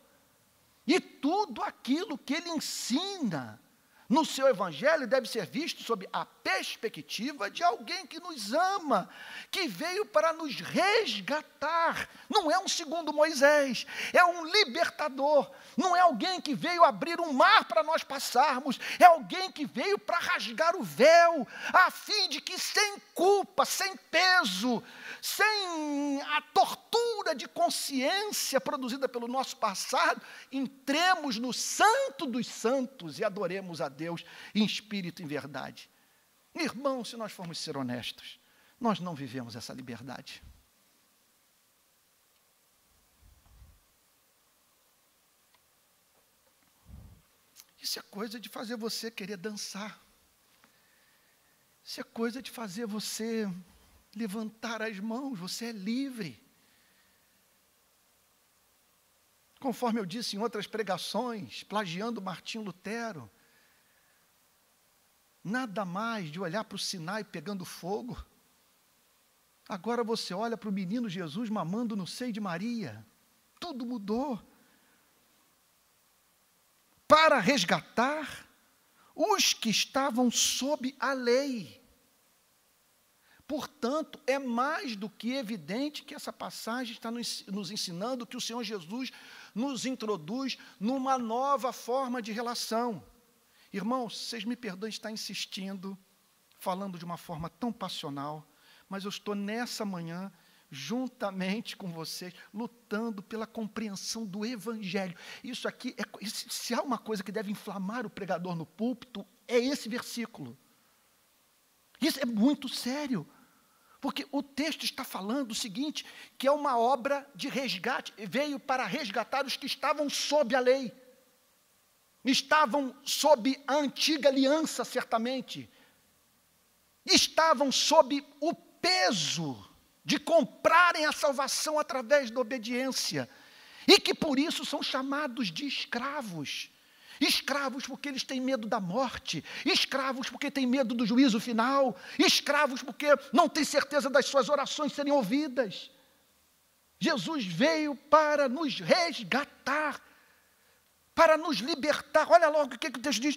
E tudo aquilo que ele ensina no seu evangelho deve ser visto sob a perspectiva de alguém que nos ama, que veio para nos resgatar. Não é um segundo Moisés, é um libertador. Não é alguém que veio abrir um mar para nós passarmos, é alguém que veio para rasgar o véu, a fim de que sem culpa, sem peso, sem a tortura de consciência produzida pelo nosso passado, entremos no santo dos santos e adoremos a Deus em espírito e em verdade. Irmãos, se nós formos ser honestos, nós não vivemos essa liberdade. Isso é coisa de fazer você querer dançar. Isso é coisa de fazer você levantar as mãos. Você é livre. Conforme eu disse em outras pregações, plagiando Martinho Lutero, nada mais de olhar para o Sinai pegando fogo. Agora você olha para o menino Jesus mamando no seio de Maria. Tudo mudou. Para resgatar os que estavam sob a lei. Portanto, é mais do que evidente que essa passagem está nos ensinando que o Senhor Jesus nos introduz numa nova forma de relação. Irmãos, vocês me perdoem estar insistindo, falando de uma forma tão passional, mas eu estou nessa manhã, juntamente com vocês, lutando pela compreensão do Evangelho. Isso aqui, se há uma coisa que deve inflamar o pregador no púlpito, é esse versículo. Isso é muito sério, porque o texto está falando o seguinte, que é uma obra de resgate, veio para resgatar os que estavam sob a lei. Estavam sob a antiga aliança, certamente. Estavam sob o peso de comprarem a salvação através da obediência. E que por isso são chamados de escravos. Escravos porque eles têm medo da morte. Escravos porque têm medo do juízo final. Escravos porque não têm certeza das suas orações serem ouvidas. Jesus veio para nos resgatar, para nos libertar. Olha logo o que o texto diz.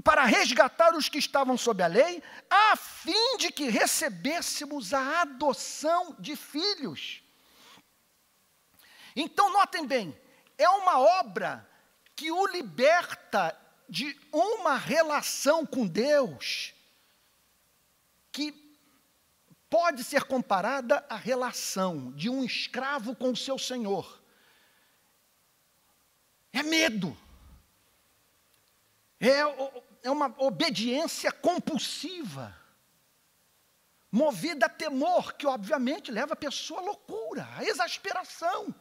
Para resgatar os que estavam sob a lei, a fim de que recebêssemos a adoção de filhos. Então, notem bem, é uma obra que o liberta de uma relação com Deus que pode ser comparada à relação de um escravo com o seu senhor. É medo. É uma obediência compulsiva, movida a temor, que obviamente leva a pessoa à loucura, à exasperação.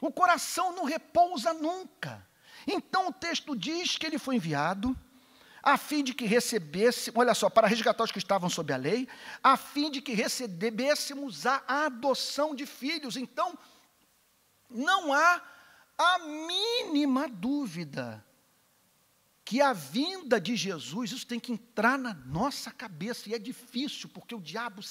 O coração não repousa nunca. Então o texto diz que ele foi enviado a fim de que recebesse, olha só, para resgatar os que estavam sob a lei, a fim de que recebêssemos a adoção de filhos. Então, não há a mínima dúvida que a vinda de Jesus, isso tem que entrar na nossa cabeça, e é difícil, porque o diabo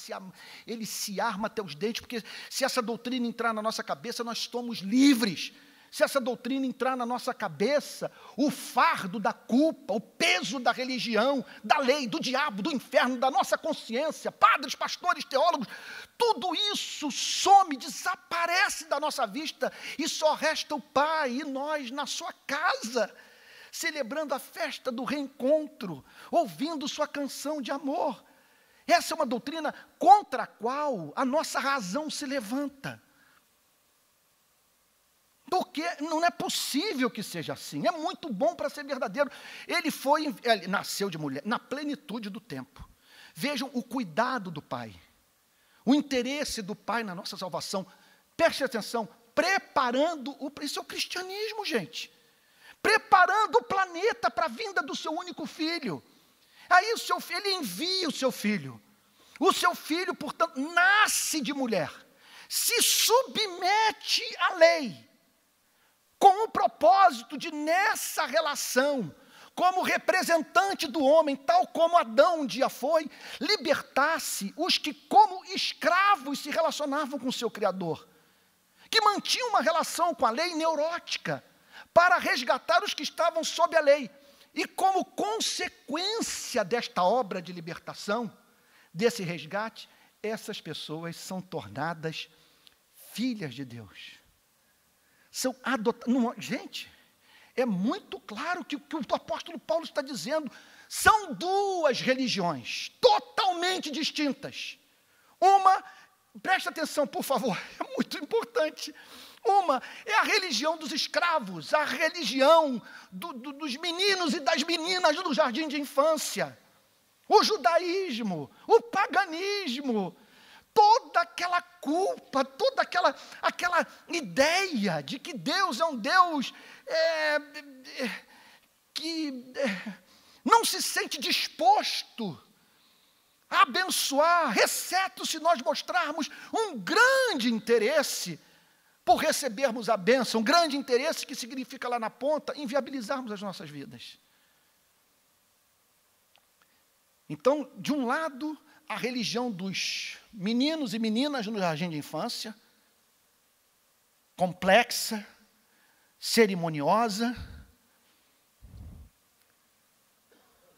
ele se arma até os dentes, porque se essa doutrina entrar na nossa cabeça, nós estamos livres. Se essa doutrina entrar na nossa cabeça, o fardo da culpa, o peso da religião, da lei, do diabo, do inferno, da nossa consciência, padres, pastores, teólogos, tudo isso some, desaparece da nossa vista, e só resta o Pai e nós na sua casa. celebrando a festa do reencontro, ouvindo sua canção de amor. Essa é uma doutrina contra a qual a nossa razão se levanta. Porque não é possível que seja assim. É muito bom para ser verdadeiro. Ele nasceu de mulher, na plenitude do tempo. Vejam o cuidado do Pai. O interesse do Pai na nossa salvação. Preste atenção, preparando, isso é o cristianismo, gente. Preparando o planeta para a vinda do seu único filho. Aí o seu filho, ele envia o seu filho. O seu filho, portanto, nasce de mulher. Se submete à lei. Com o propósito de, nessa relação, como representante do homem, tal como Adão um dia foi, libertasse os que, como escravos, se relacionavam com o seu Criador, que mantinham uma relação com a lei neurótica, para resgatar os que estavam sob a lei. E como consequência desta obra de libertação, desse resgate, essas pessoas são tornadas filhas de Deus. São adotadas. Gente, é muito claro que o apóstolo Paulo está dizendo. São duas religiões totalmente distintas. Uma, preste atenção, por favor, é muito importante. Uma é a religião dos escravos, a religião dos meninos e das meninas do jardim de infância. O judaísmo, o paganismo, toda aquela culpa, toda aquela ideia de que Deus é um Deus que não se sente disposto a abençoar, exceto se nós mostrarmos um grande interesse por recebermos a bênção, um grande interesse que significa lá na ponta, inviabilizarmos as nossas vidas. Então, de um lado, a religião dos meninos e meninas no jardim de infância, complexa, cerimoniosa,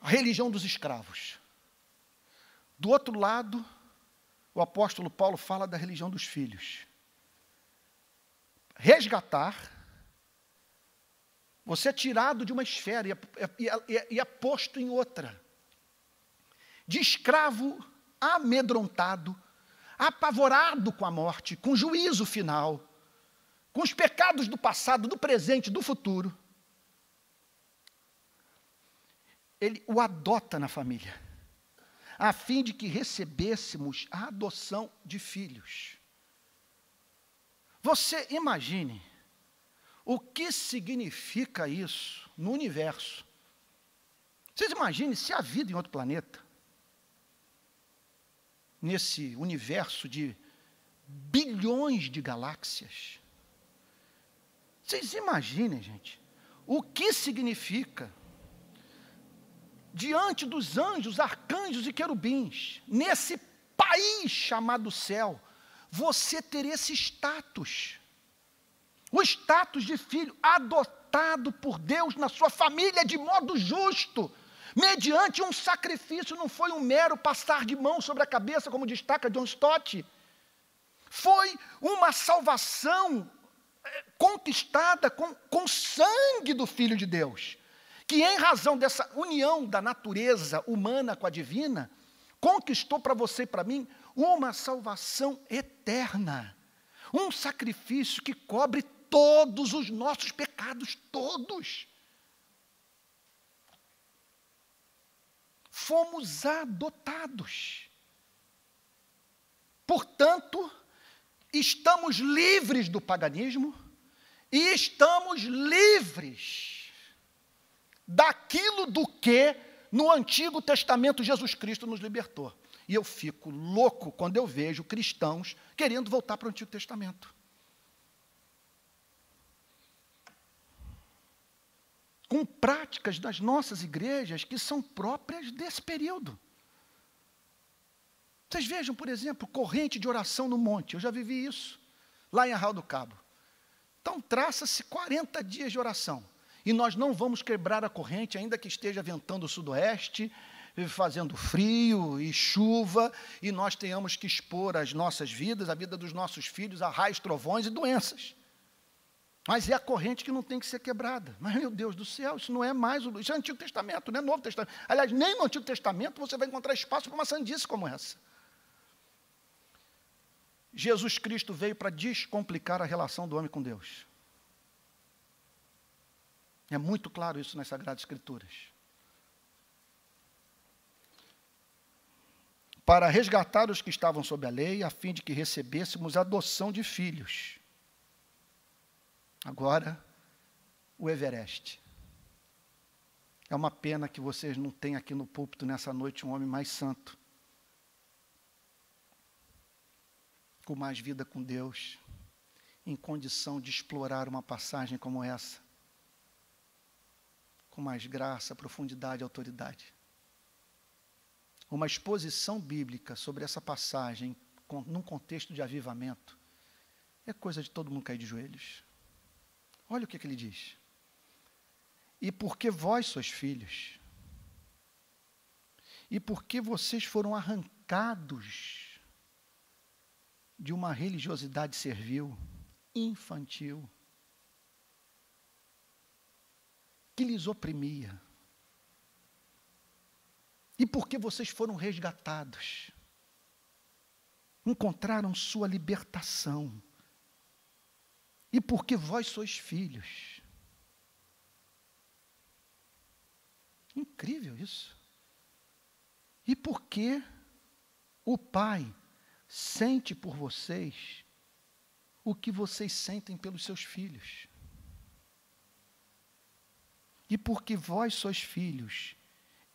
a religião dos escravos. Do outro lado, o apóstolo Paulo fala da religião dos filhos. Resgatar, você é tirado de uma esfera e é posto em outra. De escravo amedrontado, apavorado com a morte, com o juízo final, com os pecados do passado, do presente, do futuro. Ele o adota na família, a fim de que recebêssemos a adoção de filhos. Você imagine o que significa isso no universo. Vocês imaginem se há vida em outro planeta, nesse universo de bilhões de galáxias. Vocês imaginem, gente, o que significa, diante dos anjos, arcanjos e querubins, nesse país chamado céu, você ter esse status, o status de filho adotado por Deus na sua família de modo justo, mediante um sacrifício. Não foi um mero passar de mão sobre a cabeça, como destaca John Stott. Foi uma salvação conquistada com sangue do Filho de Deus, que em razão dessa união da natureza humana com a divina, conquistou para você e para mim uma salvação eterna, um sacrifício que cobre todos os nossos pecados, todos. Fomos adotados. Portanto, estamos livres do paganismo e estamos livres daquilo do que no Antigo Testamento Jesus Cristo nos libertou. E eu fico louco quando eu vejo cristãos querendo voltar para o Antigo Testamento. Com práticas das nossas igrejas que são próprias desse período. Vocês vejam, por exemplo, corrente de oração no monte. Eu já vivi isso, lá em Arraial do Cabo. Então, traça-se 40 dias de oração. E nós não vamos quebrar a corrente, ainda que esteja ventando o sudoeste, fazendo frio e chuva, e nós tenhamos que expor as nossas vidas, a vida dos nossos filhos, a raios, trovões e doenças. Mas é a corrente que não tem que ser quebrada. Mas, meu Deus do céu, isso não é mais, isso é Antigo Testamento, não é Novo Testamento. Aliás, nem no Antigo Testamento você vai encontrar espaço para uma sandice como essa. Jesus Cristo veio para descomplicar a relação do homem com Deus. É muito claro isso nas Sagradas Escrituras. Para resgatar os que estavam sob a lei, a fim de que recebêssemos a adoção de filhos. Agora, o Everest. É uma pena que vocês não tenham aqui no púlpito nessa noite um homem mais santo, com mais vida com Deus, em condição de explorar uma passagem como essa, com mais graça, profundidade e autoridade. Uma exposição bíblica sobre essa passagem, num contexto de avivamento, é coisa de todo mundo cair de joelhos. Olha o que ele diz. E porque vós sois filhos, e porque vocês foram arrancados de uma religiosidade servil, infantil, que lhes oprimia, e porque vocês foram resgatados, encontraram sua libertação, e porque vós sois filhos. Incrível isso. E porque o Pai sente por vocês o que vocês sentem pelos seus filhos. E porque vós sois filhos,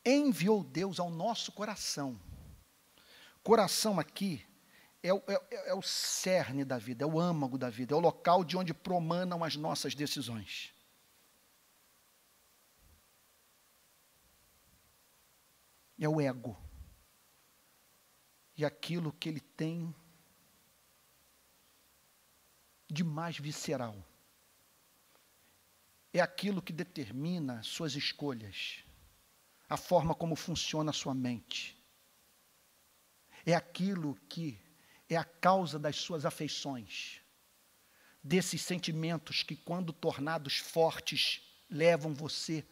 enviou Deus ao nosso coração. Coração aqui é o cerne da vida, é o âmago da vida, é o local de onde promanam as nossas decisões. É o ego. E aquilo que ele tem de mais visceral. É aquilo que determina suas escolhas, a forma como funciona a sua mente. É aquilo que é a causa das suas afeições, desses sentimentos que, quando tornados fortes, levam você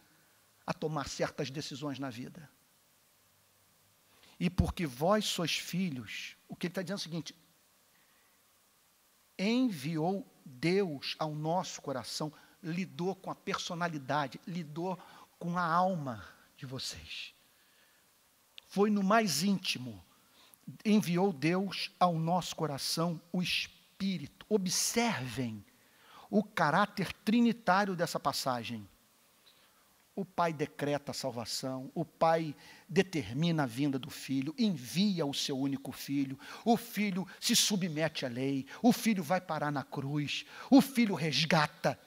a tomar certas decisões na vida. E porque vós sois filhos, o que ele está dizendo é o seguinte: enviou Deus ao nosso coração, lidou com a personalidade, lidou com a alma de vocês. Foi no mais íntimo. Enviou Deus ao nosso coração o Espírito. Observem o caráter trinitário dessa passagem. O Pai decreta a salvação, o Pai determina a vinda do Filho, envia o seu único Filho, o Filho se submete à lei, o Filho vai parar na cruz, o Filho resgata,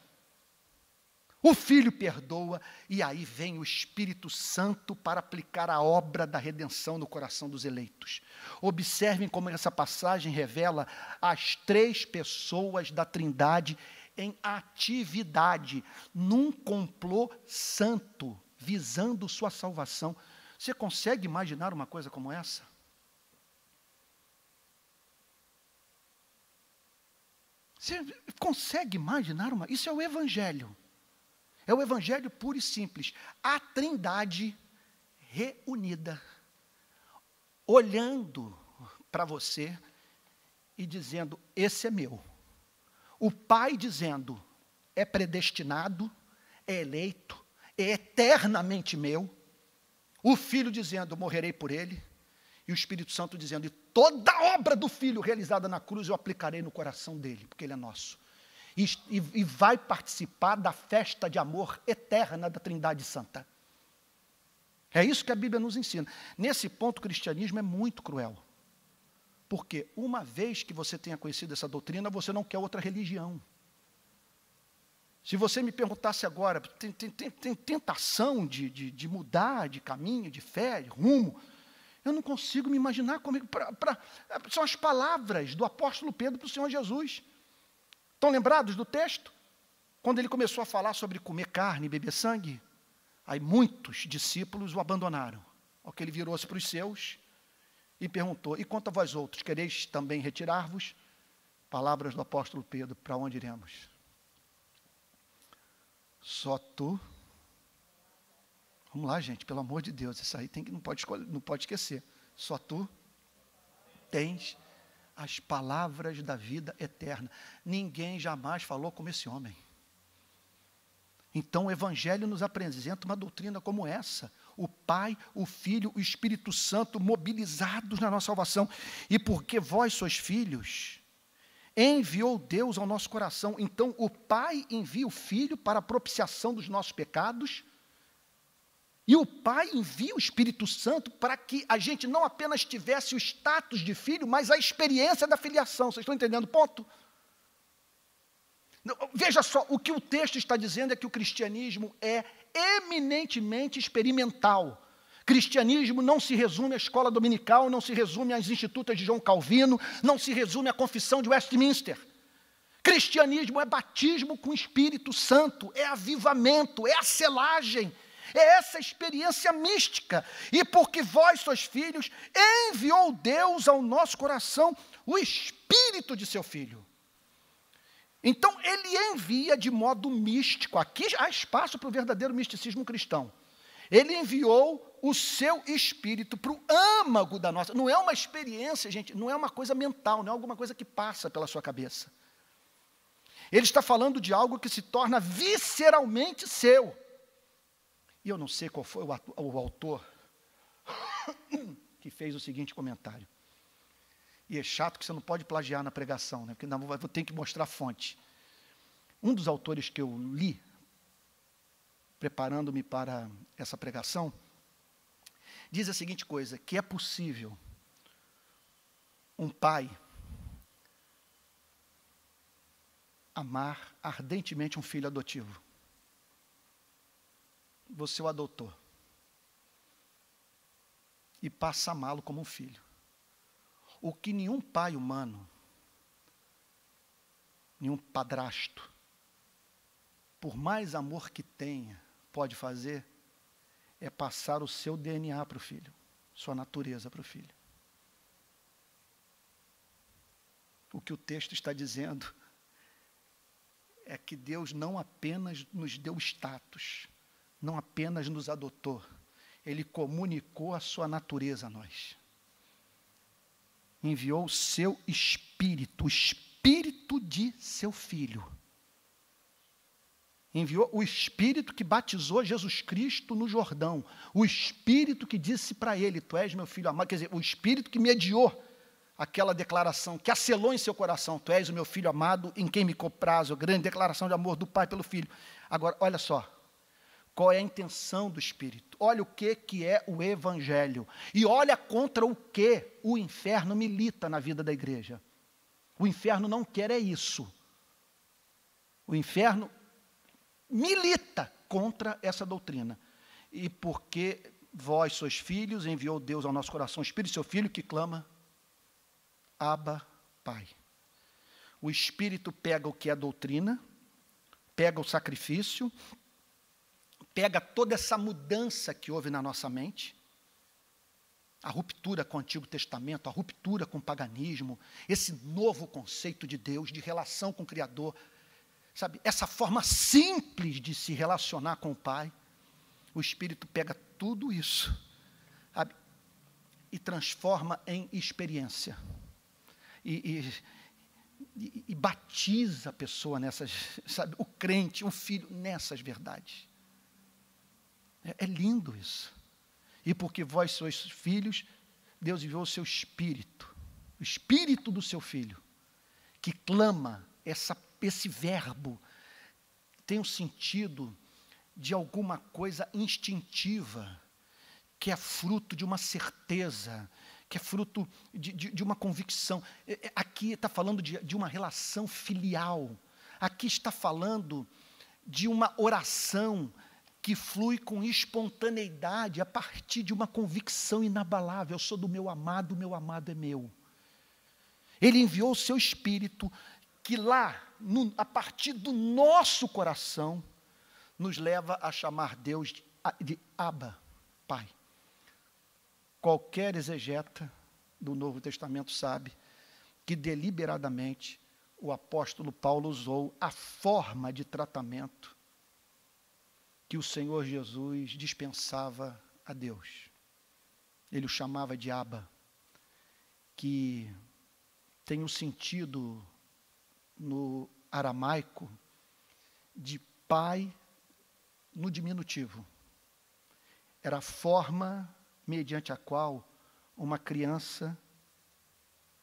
o Filho perdoa, e aí vem o Espírito Santo para aplicar a obra da redenção no coração dos eleitos. Observem como essa passagem revela as três pessoas da Trindade em atividade, num complô santo, visando sua salvação. Você consegue imaginar uma coisa como essa? Você consegue imaginar uma... Isso é o Evangelho. É o Evangelho puro e simples. A Trindade reunida, olhando para você e dizendo: esse é meu. O Pai dizendo: é predestinado, é eleito, é eternamente meu. O Filho dizendo: morrerei por ele. E o Espírito Santo dizendo: e toda a obra do Filho realizada na cruz eu aplicarei no coração dele, porque ele é nosso. E vai participar da festa de amor eterna da Trindade Santa. É isso que a Bíblia nos ensina. Nesse ponto, o cristianismo é muito cruel. Porque uma vez que você tenha conhecido essa doutrina, você não quer outra religião. Se você me perguntasse agora, tem tentação de mudar de caminho, de fé, de rumo, eu não consigo me imaginar como... São as palavras do apóstolo Pedro para o Senhor Jesus. Estão lembrados do texto? Quando ele começou a falar sobre comer carne e beber sangue, aí muitos discípulos o abandonaram. Ao que ele virou-se para os seus e perguntou: e quanto a vós outros, quereis também retirar-vos? Palavras do apóstolo Pedro: para onde iremos? Só tu. Vamos lá, gente, pelo amor de Deus, isso aí não pode esquecer. Só tu tens as palavras da vida eterna. Ninguém jamais falou como esse homem. Então o Evangelho nos apresenta uma doutrina como essa. O Pai, o Filho, o Espírito Santo mobilizados na nossa salvação. E porque vós sois filhos, enviou Deus ao nosso coração. Então o Pai envia o Filho para a propiciação dos nossos pecados. E o Pai envia o Espírito Santo para que a gente não apenas tivesse o status de filho, mas a experiência da filiação. Vocês estão entendendo o ponto? Veja só, o que o texto está dizendo é que o cristianismo é eminentemente experimental. Cristianismo não se resume à escola dominical, não se resume às institutas de João Calvino, não se resume à confissão de Westminster. Cristianismo é batismo com o Espírito Santo, é avivamento, é a selagem, é essa experiência mística. E porque vós sois filhos, enviou Deus ao nosso coração o Espírito de seu Filho. Então, ele envia de modo místico. Aqui há espaço para o verdadeiro misticismo cristão. Ele enviou o seu Espírito para o âmago da nossa... Não é uma experiência, gente, não é uma coisa mental, não é alguma coisa que passa pela sua cabeça. Ele está falando de algo que se torna visceralmente seu. E eu não sei qual foi o autor que fez o seguinte comentário. E é chato que você não pode plagiar na pregação, né? Porque eu tenho que mostrar a fonte. Um dos autores que eu li, preparando-me para essa pregação, diz a seguinte coisa, que é possível um pai amar ardentemente um filho adotivo. Você o adotou. E passa a amá-lo como um filho. O que nenhum pai humano, nenhum padrasto, por mais amor que tenha, pode fazer, é passar o seu DNA para o filho, sua natureza para o filho. O que o texto está dizendo é que Deus não apenas nos deu status, não apenas nos adotou, Ele comunicou a sua natureza a nós. Enviou o seu Espírito, o Espírito de seu Filho. Enviou o Espírito que batizou Jesus Cristo no Jordão. O Espírito que disse para ele, tu és meu filho amado. Quer dizer, o Espírito que mediou aquela declaração, que acelou em seu coração, tu és o meu filho amado, em quem me comprazo, grande declaração de amor do Pai pelo Filho. Agora, olha só, qual é a intenção do Espírito? Olha o que é o Evangelho. E olha contra o que o inferno milita na vida da igreja. O inferno não quer é isso. O inferno milita contra essa doutrina. E porque vós sois filhos, enviou Deus ao nosso coração o Espírito de seu Filho que clama, Abba, Pai. O Espírito pega o que é doutrina, pega o sacrifício, pega toda essa mudança que houve na nossa mente, a ruptura com o Antigo Testamento, a ruptura com o paganismo, esse novo conceito de Deus, de relação com o Criador, sabe, essa forma simples de se relacionar com o Pai. O Espírito pega tudo isso, sabe, e transforma em experiência. E batiza a pessoa nessas, sabe, o crente, o filho, nessas verdades. É lindo isso. E porque vós sois filhos, Deus enviou o seu Espírito, o Espírito do seu Filho, que clama, esse verbo tem um sentido de alguma coisa instintiva, que é fruto de uma certeza, que é fruto de uma convicção. Aqui está falando de uma relação filial, aqui está falando de uma oração que flui com espontaneidade a partir de uma convicção inabalável. Eu sou do meu amado é meu. Ele enviou o seu Espírito, que lá, a partir do nosso coração, nos leva a chamar Deus de Abba, Pai. Qualquer exegeta do Novo Testamento sabe que deliberadamente o apóstolo Paulo usou a forma de tratamento que o Senhor Jesus dispensava a Deus. Ele o chamava de Abba, que tem o sentido no aramaico de pai no diminutivo. Era a forma mediante a qual uma criança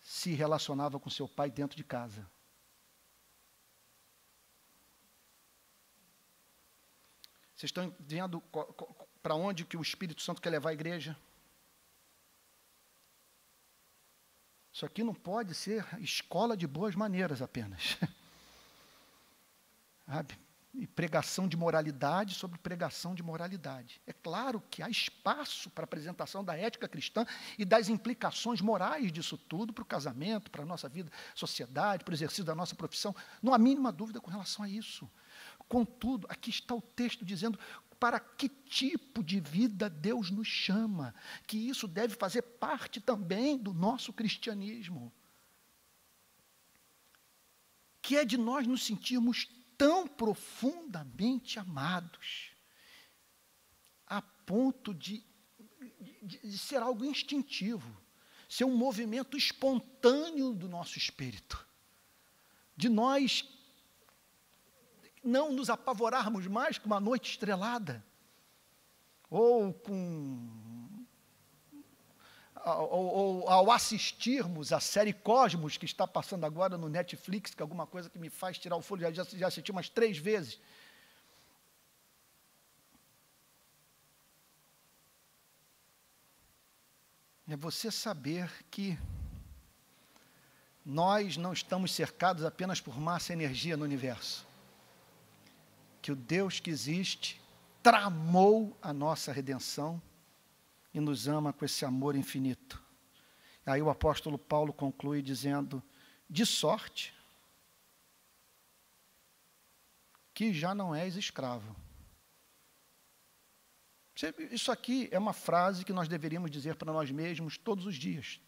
se relacionava com seu pai dentro de casa. Vocês estão vendo para onde que o Espírito Santo quer levar a igreja? Isso aqui não pode ser escola de boas maneiras apenas. Sabe? E pregação de moralidade sobre pregação de moralidade. É claro que há espaço para a apresentação da ética cristã e das implicações morais disso tudo para o casamento, para a nossa vida, sociedade, para o exercício da nossa profissão. Não há mínima dúvida com relação a isso. Contudo, aqui está o texto dizendo para que tipo de vida Deus nos chama, que isso deve fazer parte também do nosso cristianismo. Que é de nós nos sentirmos tão profundamente amados, a ponto de ser algo instintivo, ser um movimento espontâneo do nosso espírito, de nós não nos apavorarmos mais com uma noite estrelada, ou ao assistirmos a série Cosmos, que está passando agora no Netflix, que é alguma coisa que me faz tirar o fôlego, já assisti umas 3 vezes. É você saber que nós não estamos cercados apenas por massa e energia no universo. Que o Deus que existe tramou a nossa redenção e nos ama com esse amor infinito. Aí o apóstolo Paulo conclui dizendo, de sorte que já não és escravo. Isso aqui é uma frase que nós deveríamos dizer para nós mesmos todos os dias.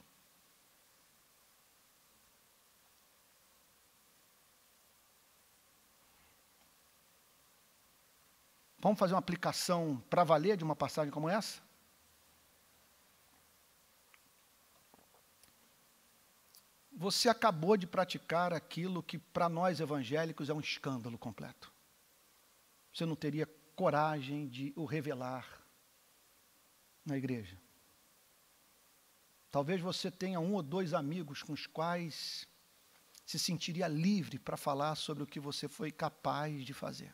Vamos fazer uma aplicação para valer de uma passagem como essa? Você acabou de praticar aquilo que para nós evangélicos é um escândalo completo. Você não teria coragem de o revelar na igreja. Talvez você tenha 1 ou 2 amigos com os quais se sentiria livre para falar sobre o que você foi capaz de fazer.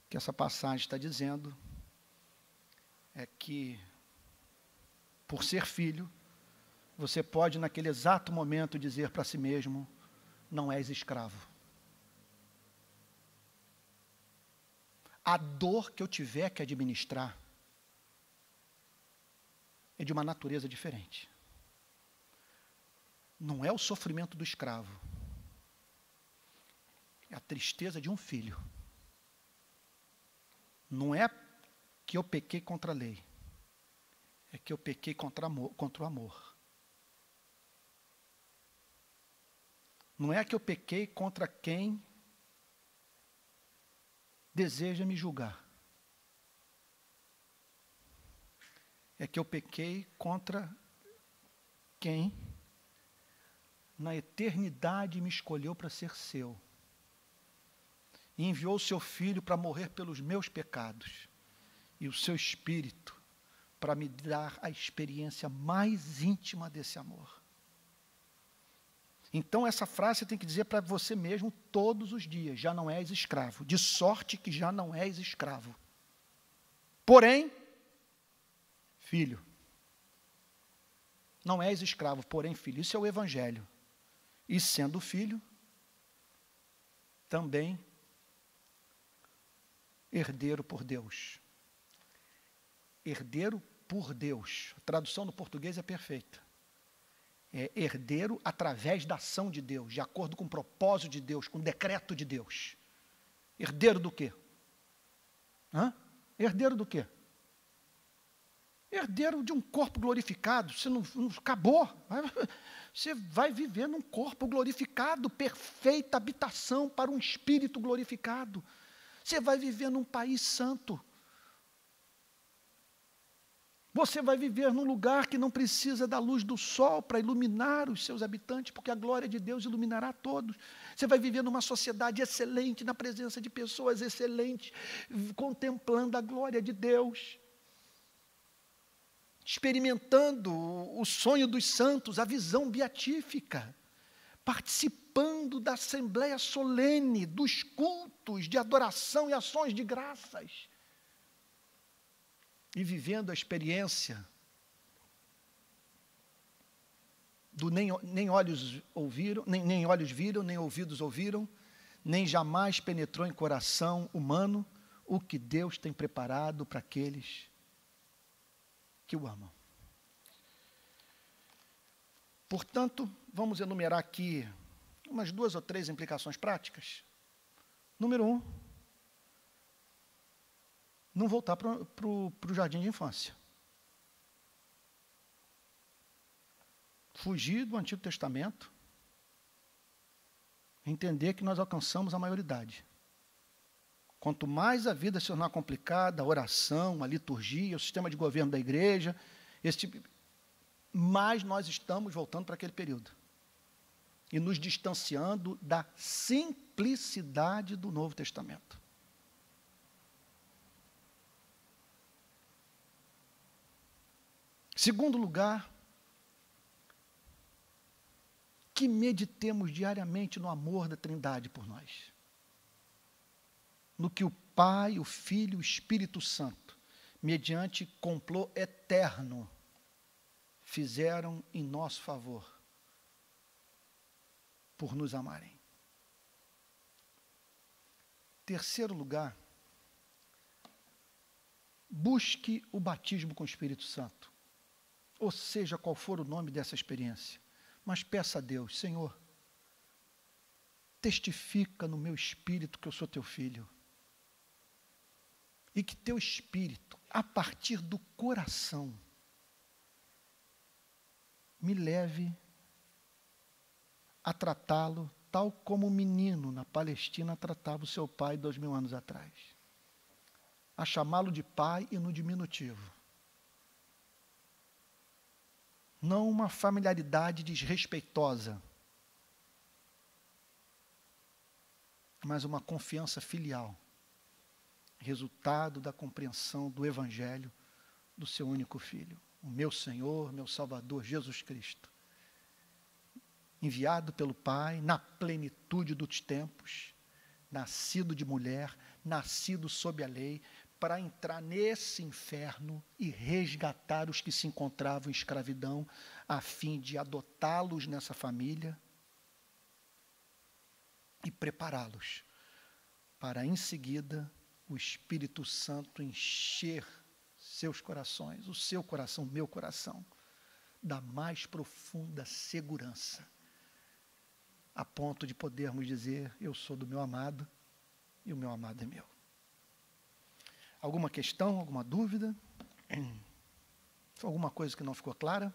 O que essa passagem está dizendo é que, por ser filho, você pode, naquele exato momento, dizer para si mesmo, não és escravo. A dor que eu tiver que administrar é de uma natureza diferente. Não é o sofrimento do escravo. É a tristeza de um filho. Não é que eu pequei contra a lei. É que eu pequei contra o amor. Não é que eu pequei contra quem deseja me julgar. É que eu pequei contra quem, na eternidade, me escolheu para ser seu. E enviou o seu Filho para morrer pelos meus pecados. E o seu Espírito para me dar a experiência mais íntima desse amor. Então, essa frase você tem que dizer para você mesmo todos os dias, já não és escravo, de sorte que já não és escravo. Porém, filho. Não és escravo, porém filho. Isso é o Evangelho. E sendo filho, também herdeiro por Deus. Herdeiro por Deus. A tradução no português é perfeita. É herdeiro através da ação de Deus, de acordo com o propósito de Deus, com o decreto de Deus. Herdeiro do quê? Herdeiro do quê? Herdeiro de um corpo glorificado, você não acabou. Você vai viver num corpo glorificado, perfeita habitação para um espírito glorificado. Você vai viver num país santo. Você vai viver num lugar que não precisa da luz do sol para iluminar os seus habitantes, porque a glória de Deus iluminará todos. Você vai viver numa sociedade excelente, na presença de pessoas excelentes, contemplando a glória de Deus, experimentando o sonho dos santos, a visão beatífica, participando da assembleia solene, dos cultos de adoração e ações de graças, e vivendo a experiência do nem olhos ouviram, nem olhos viram, nem ouvidos ouviram, nem jamais penetrou em coração humano o que Deus tem preparado para aqueles que o amam. Portanto, vamos enumerar aqui umas 2 ou 3 implicações práticas. Número 1, não voltar para o jardim de infância. Fugir do Antigo Testamento, entender que nós alcançamos a maioridade. Quanto mais a vida se tornar complicada, a oração, a liturgia, o sistema de governo da igreja, mais nós estamos voltando para aquele período. E nos distanciando da simplicidade do Novo Testamento. Segundo lugar, que meditemos diariamente no amor da Trindade por nós. No que o Pai, o Filho e o Espírito Santo, mediante complô eterno, fizeram em nosso favor, por nos amarem. Terceiro lugar, busque o batismo com o Espírito Santo, ou seja, qual for o nome dessa experiência, mas peça a Deus: Senhor, testifica no meu espírito que eu sou teu filho, e que teu espírito, a partir do coração, me leve a tratá-lo tal como o menino na Palestina tratava o seu pai 2000 anos atrás. A chamá-lo de pai e no diminutivo. Não uma familiaridade desrespeitosa, mas uma confiança filial, resultado da compreensão do Evangelho do seu único Filho, o meu Senhor, meu Salvador, Jesus Cristo, enviado pelo Pai na plenitude dos tempos, nascido de mulher, nascido sob a lei, para entrar nesse inferno e resgatar os que se encontravam em escravidão, a fim de adotá-los nessa família e prepará-los para, em seguida, o Espírito Santo encher seus corações, o seu coração, o meu coração, da mais profunda segurança, a ponto de podermos dizer: eu sou do meu amado e o meu amado é meu. Alguma questão, alguma dúvida? Alguma coisa que não ficou clara?